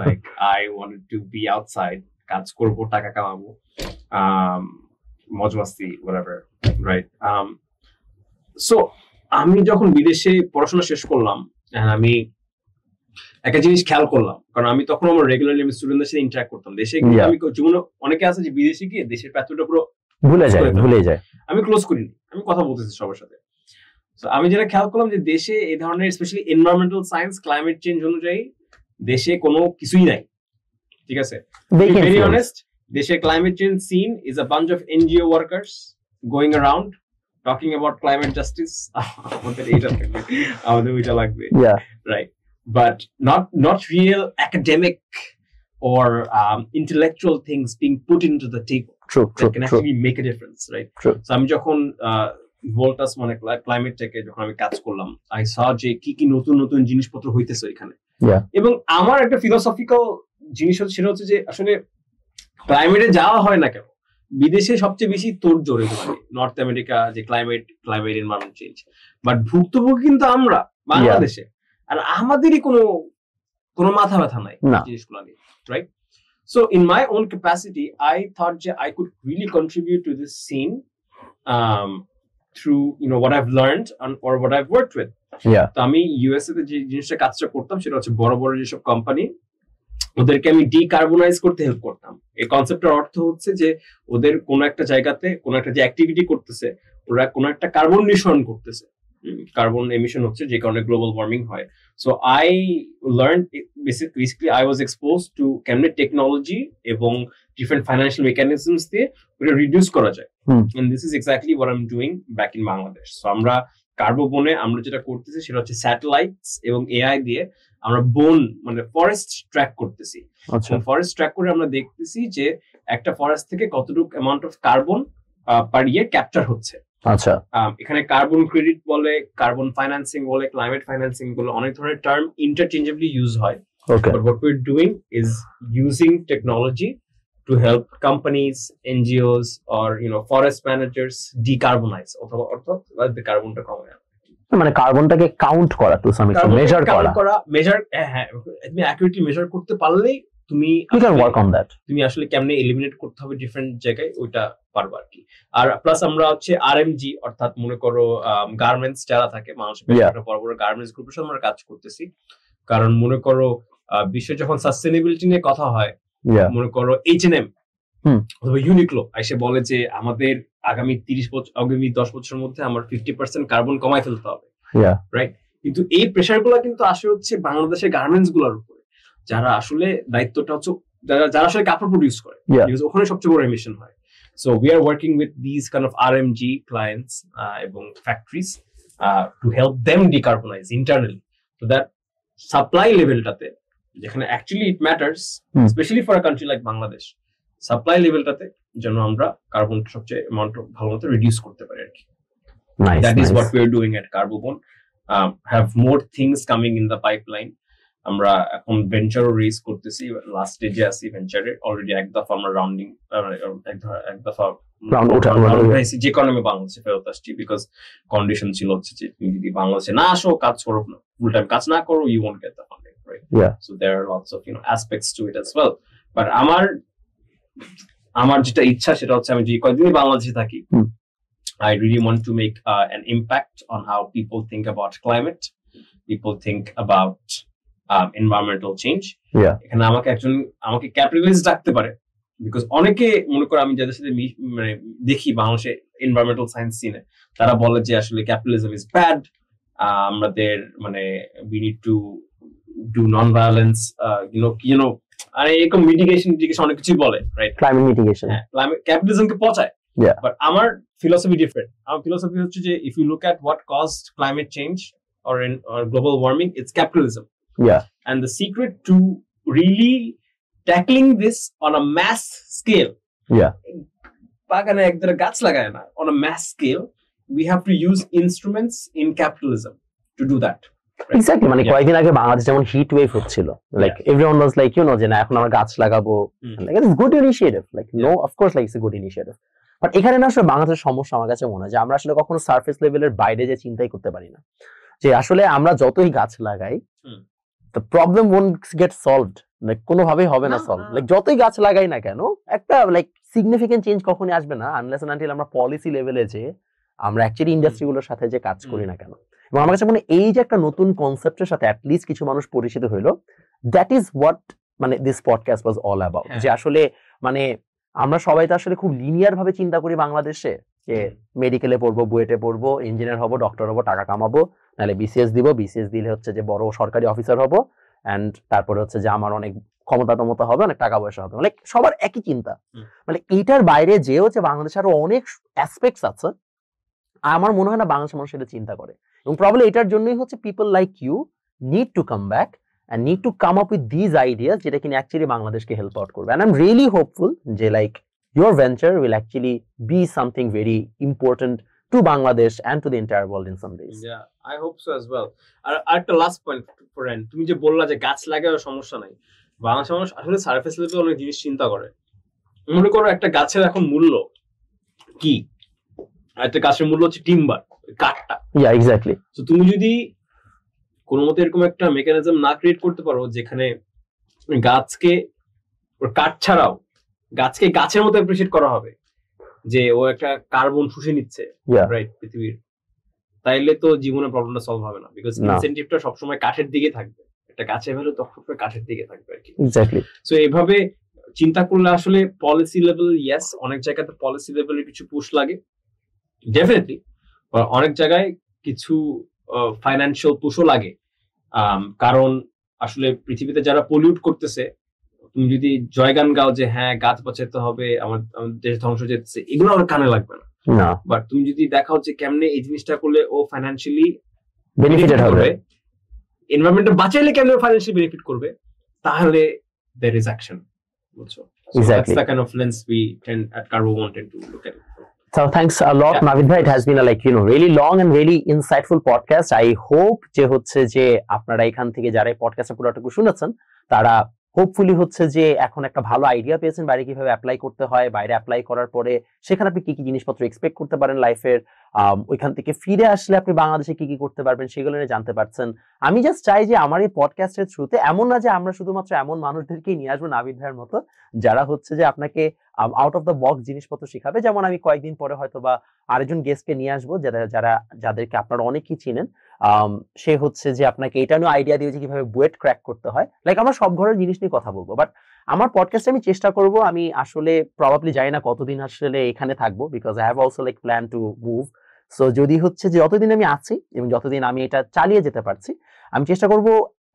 like I wanted to be outside, কাজ করবো টাকা কামাবো, মজ মাস্তি whatever, right? So আমি যখন বিদেশে পড়াশোনা শেষ করলাম আমি একটা জিনিস খেয়াল করলাম, কারণ আমি তখন আমার রেগুলারলি আমি স্টুডেন্টদের সাথে ইন্টারঅ্যাক্ট করতাম। দেশে গিয়ে আমি যেমন অনেকে আছে যে বিদেশে গিয়ে দেশের প্যাথটা পুরো ভুলে যায়। আমি ক্লোজ করিনি, আমি কথা বলতেছি সবার সাথে। তো আমি যেটা খেয়াল করলাম যে দেশে এই ধরনের specially environmental science, climate change অনুযায়ী দেশে কোনো কিছুই নাই, ঠিক আছে? ভেরি অনেস্ট, দেশের climate change scene is a bunch of NGO workers going around talking about climate justice. আমাদের ওইটা লাগবে, right? But not real academic or intellectual things being put into the table that can actually make a difference, right? So আমি যখন ভোল্টাস মানে climate টেকে যখন আমি কাজ করলাম, I saw যে কি নতুন জিনিসপত্র হইতেছে এখানে, এবং আমার একটা ফিলোসফিক্যাল জিনিস হচ্ছে সেটা হচ্ছে যে আসলে ক্লাইমেটে যাওয়া হয় না কেন, বিদেশে সবচেয়ে বেশি তোর জোরে থাকে নর্থ আমেরিকা যে ক্লাইমেট এনভায়রনমেন্ট চেঞ্জ, বাট ভুক্তভোগী কিন্তু আমরা বাংলাদেশে, আর আমাদেরই কোনো মাথা ব্যথা নাই জিনিসগুলো নিয়ে, right? So in my own capacity, I thought that I could really contribute to this scene through what I've learned or what I've worked with. তো আমি ইউএসএ তে যে জিনিসটা কাজটা করতাম সেটা হচ্ছে বড় যেসব কোম্পানি ওদেরকে আমি ডিকার্বনাইজ করতে হেল্প করতাম। এই কনসেপ্টের অর্থ হচ্ছে যে ওদের কোনো একটা জায়গাতে কোনো একটা যে অ্যাক্টিভিটি করতেছে ওরা কোনো একটা কার্বন নিঃসরণ করতেছে, কার্বন এমিশন হচ্ছে যে কারণে গ্লোবাল ওয়ার্মিং হয়। So I learn basically I was exposed to কেমনে টেকনোলজি এবং ডিফারেন্ট ফাইন্যান্সিয়াল মেকানিজমস দিয়ে ওটা রিডিউস করা যায়, and this is exactly what I am doing back in Bangladesh. So আমরা কার্বোবনে আমরা যেটা করতেছি সেটা হচ্ছে স্যাটেলাইটস এবং এআই দিয়ে আমরা বন মানে ফরেস্ট ট্র্যাক করতেছি। ফরেস্ট ট্র্যাক করে আমরা দেখতেছি যে একটা ফরেস্ট থেকে কতটুকু amount of carbon per year capture হচ্ছে। আচ্ছা এখানে কার্বন ক্রেডিট বলে, কার্বন ফাইন্যান্সিং বলে, ক্লাইমেট ফাইন্যান্সিং বলে, অনেক ধরনের টার্ম ইন্টারচেঞ্জেবলি ইউজ হয়। ওকে But what we're doing is using technology to help companies, NGOs, or forest managers decarbonize অর্থাৎ কার্বনটা কমায়। মানে কার্বনটাকে কাউন্ট করা, টু সাম এক্সটেন্ট মেজার করা, হ্যাঁ তুমি অ্যাকুরেটলি মেজার করতে পারলেই তুমি ওয়ার্ক অন দ্যাট, তুমি আসলে কেমনে এলিমিনেট করতে হবে ডিফারেন্ট জায়গায় ওইটা পারবা আর কি। আর প্লাস আমরা হচ্ছে আরএমজি অর্থাৎ মনে করো গার্মেন্টস যারা থাকে মানুষের বড় বড় গার্মেন্টস গ্রুপের সাথে আমরা কাজ করতেছি। কারণ মনে করো বিশ্বে যখন সাস্টেনেবিলিটি নিয়ে কথা হয়, মনে করো H&M অথবা ইউনিক্লো এসে বলে যে আমাদের আগামী 10 বছরের মধ্যে আমার 50% কার্বন কমায় ফেলতে হবে, রাইট? কিন্তু এই প্রেসার গুলা কিন্তু আসে হচ্ছে বাংলাদেশের গার্মেন্টস গুলার উপরে, যারা আসলে দায়িত্বটা হচ্ছে যারা আসলে কাপড় প্রডিউস করে, ওখানে সবচেয়ে বড় এমিশন হয়। So we are working with this kind of RMG clients এবং factories to help them decarbonise internally, so that supply লেভেলটাতে যেখানে actually it matters specially for a country like Bangladesh, supply লেভেলটাতে যেন আমরা কার্বনটা সবচেয়ে অ্যামাউন্ট ভালো মতো রিডিউস করতে পারি আর কি। That is what we are doing at Carbobon. Have more things coming in the pipeline. আমরা এখন ভেঞ্চারও রেজ করতেছি, লাস্ট স্টেজে আছি ভেঞ্চারে। অলরেডি এক দফা আমরা রাউন্ডিং এক দফা যে কারণে আমি বাংলাদেশে ফেরত আসছি, বিকজ কন্ডিশন ছিল হচ্ছে যে তুমি যদি বাংলাদেশে না আসো, কাজ করো না, ফুল টাইম কাজ না করো, you won't get the funding, right? So there are lots of aspects to it as well. But আমার যেটা ইচ্ছা সেটা হচ্ছে আমি যে কয়েকদিনই বাংলাদেশে থাকি, I really want to make an impact on how people think about climate, people think about environmental change. এখানে আমাকে ক্যাপিটালিস্ট ডাকতে পারে, বিকজ অনেকে মনে করে আমি যাদের সাথে মানে দেখি বাংলাদেশে এনভায়রনমেন্টাল সায়েন্স সিনে, তারা বলে যে আসলে ক্যাপিটালিজম ইজ ব্যাড, আমাদের মানে we need to do non-violence, আর এরকম মিটিগেশন অনেক কিছুই বলে, রাইট? ক্লাইমেট মিটিগেশন, হ্যাঁ, ক্লাইমেট ক্যাপিটালিজমকে পচায়। বাট আমার ফিলসফি ডিফারেন্ট। আমার ফিলসফি হচ্ছে যে if you look at what caused climate change or global warming, it's capitalism. And the secret to really tackling this on a mass scale, বাগানে একদরে গাছ লাগায় না, on a mass scale we have to use instruments in capitalism to do that. Exactly, মানে কয়েকদিন আগে বাংলাদেশ যেমন heat wave হচ্ছিল, like everyone was like যে না এখন আমরা গাছ লাগাবো, like it's good initiative, like no of course like it's a good initiative. But এখানে না আসলে বাংলাদেশের সমস্যা আমার কাছে মনে হয় যে আমরা আসলে কখনো সারফেস লেভেলের বাইরে যে চিন্তাই করতে পারি না, যে আসলে আমরা যতই গাছ লাগাই the problem won't get solved, like কোনোভাবেই হবে না সলভ। লাইক যতই গাছ লাগাই না কেন একটা লাইক সিগনিফিকেন্ট চেঞ্জ কখনোই আসবে না আনলেস এন্ড আনটিল আমরা পলিসি লেভেলে যে আমরা অ্যাকচুয়ালি ইন্ডাস্ট্রিগুলোর সাথে যে কাজ করি না কেন। এবং আমার কাছে মনে হয় এই যে একটা নতুন কনসেপ্টের সাথে অ্যাটলিস্ট কিছু মানুষ পরিচিত হইলো, দ্যাট ইজ হোয়াট মানে this podcast was all about. যে আসলে মানে আমরা সবাই তো আসলে খুব লিনিয়ার ভাবে চিন্তা করি বাংলাদেশে, যে মেডিকেলে পড়বো, বুয়েটে পড়বো, ইঞ্জিনিয়ার হবো, ডক্টর হবো, টাকা কামাবো, নাহলে বিসিএস দিব, বিসিএস দিলে হচ্ছে যে বড় সরকারি অফিসার হবো, এন্ড তারপরে হচ্ছে যে আমার অনেক ক্ষমতা হবে, অনেক টাকা পয়সা হবে, লাইক সবার একই চিন্তা। মানে এইটার বাইরে যে হচ্ছে বাংলাদেশে আরো অনেক অ্যাসপেক্টস আছে, আমার মনে হয় না বাংলাদেশের মানুষ এটা চিন্তা করে। এবং প্রবলেম এটার জন্যই হচ্ছে people like you need to come back and need to come up with these ideas যেটা কিনা actually বাংলাদেশকে help out করবে। And I'm really hopeful যে like your venture will actually be something very important to Bangladesh and to the entire world in some days. Yeah, I hope so as well. আর একটা last point foreign, তুমি যে বললা যে গাছ লাগানোর সমস্যা নাই, বাংলাদেশের মানুষ আসলে সারফেস লেভেলে অনেক জিনিস চিন্তা করে। মনে করো একটা গাছের এখন মূল্য কি, একটা গাছের মূল্য হচ্ছে টিম্বার, কাঠটা। Yeah, exactly. So তুমি যদি কোন মতে এরকম একটা মেকানিজম না ক্রিয়েট করতে পারো যেখানে গাছকে কাঠ ছাড়াও গাছকে গাছের মতো অ্যাপ্রিশিয়েট করা হবে, যে ও একটা কার্বন শুষে নিচ্ছে, রাইট, পৃথিবীর, তাইলে তো জীবনের প্রবলেমটা সলভ হবে না, বিকজ ইনসেনটিভটা সবসময় কাঠের দিকে থাকবে, একটা গাছের ভ্যালু তখন কাঠের দিকে থাকবে আর কি। এক্স্যাক্টলি। সো এইভাবে চিন্তা করলে আসলে পলিসি লেভেল, ইয়েস, অনেক জায়গাতে পলিসি লেভেলে কিছু পুশ লাগে ডেফিনেটলি, অনেক জায়গায় কিছু ফাইন্যান্সিয়াল পুশও লাগে। কারণ আসলে পৃথিবীতে যারা পলিউট করতেছে, তুমি যদি জয়গান গাও যে হ্যাঁ গাছ বাঁচাতে হবে, আমাদের দেশ ধ্বংস যেতেছে, এগুলো আমার কানে লাগবে না। বাট তুমি যদি দেখাও যে কেমনে এই জিনিসটা করলে ও ফাইন্যান্সিয়ালি বেনিফিটেড হবে, এনভায়রনমেন্টটা বাঁচাইলে কেমনে ফাইন্যান্সিয়ালি বেনিফিট করবে, তাহলে there is action, বুঝছো? So that's the kind of lens we tend at Carbon tend to look at it. So thanks a lot, Yeah. Navid bhai. It has been a really long and really insightful podcast. I hope যে হচ্ছে যে আপনারা এখান থেকে যারা এই পডকাস্টে পুরোটুকু শুনেছেন তারা হোপফুলি হচ্ছে যে এখন একটা ভালো আইডিয়া পেয়েছেন বাইরে কিভাবে অ্যাপ্লাই করতে হয়, বাইরে অ্যাপ্লাই করার পরে সেখানে আপনি কি কি জিনিসপত্র এক্সপেক্ট করতে পারেন লাইফের, ওইখান থেকে ফিরে আসলে আপনি বাংলাদেশে কি কি করতে পারবেন সেগুলো নিয়ে জানতে পারছেন। আমি জাস্ট চাই যে আমার এই পডকাস্টের থ্রুতে এমন না যে আমরা শুধুমাত্র এমন মানুষদেরকেই নিয়ে আসবো নাভিদ ভাইয়ের মতো যারা হচ্ছে যে আপনাকে আউট অফ দ্য বক্স জিনিসপত্র শেখাবে। যেমন আমি কয়েকদিন পরে হয়তো বা আরেকজন গেস্টকে নিয়ে আসবো যাদেরকে আপনারা অনেকেই চিনেন। সে হচ্ছে যে আপনাকে এটা নিয়ে আইডিয়া দিয়েছে কিভাবে বুয়েট ক্র্যাক করতে হয়। লাইক আমরা সব ধরনের জিনিস নিয়ে কথা বলবো, বাট আমার পডকাস্টে আমি চেষ্টা করব, আমি আসলে প্রবাবলি জানি না কতদিন আসলে এখানে থাকবো, because I have also like plan to move. So যদি হচ্ছে যে যতদিন আমি আছি এবং যতদিন আমি এটা চালিয়ে যেতে পারছি, আমি চেষ্টা করব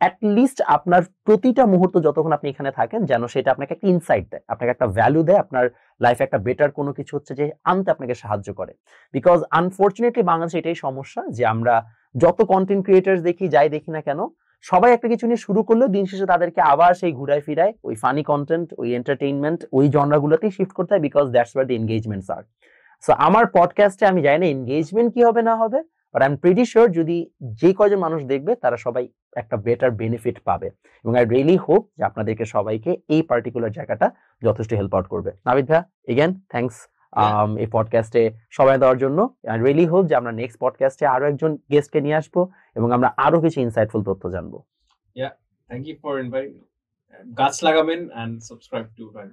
অ্যাটলিস্ট আপনার প্রতিটা মুহূর্ত যতক্ষণ আপনি এখানে থাকেন যেন সেটা আপনাকে একটা ইনসাইট দেয়, আপনাকে একটা ভ্যালু দেয়, আপনার লাইফে একটা বেটার কোনো কিছু হচ্ছে যে আনতে আপনাকে সাহায্য করে। বিকজ আনফর্চুনেটলি বাংলাদেশে এটাই সমস্যা যে আমরা যত কন্টেন্ট ক্রিয়েটার্স দেখি যাই দেখি না কেন, সবাই একটা কিছু নিয়ে শুরু করলেও দিন শেষে তাদেরকে আবার সেই ঘুরায় ফিরায় ওই ফানি কন্টেন্ট, ওই এন্টারটেইনমেন্ট, ওই জনরাগুলোতেই শিফট করতে হয়, because that's where the engagements are. So আমার পডকাস্টে আমি জানি না এনগেজমেন্ট কি হবে না হবে, but I am pretty sure যদি যে কয়জন মানুষ দেখবে তারা সবাই একটা বেটার বেনিফিট পাবে, এবং আই রিয়েলি হোপ যে আপনাদেরকে সবাইকে এই পার্টিকুলার জায়গাটা যথেষ্ট হেল্প আউট করবে। নাভিদ ভাই এগেন থ্যাঙ্কস এই পডকাস্টে সময় দেওয়ার জন্য। আই রিয়েলি হোপ যে আমরা নেক্সট পডকাস্টে আরো একজন গেস্টকে নিয়ে আসবো এবং আমরা আরো কিছু ইনসাইটফুল তথ্য জানবো। Thank you for inviting me. গাছ লাগাবেন and subscribe to Ryan.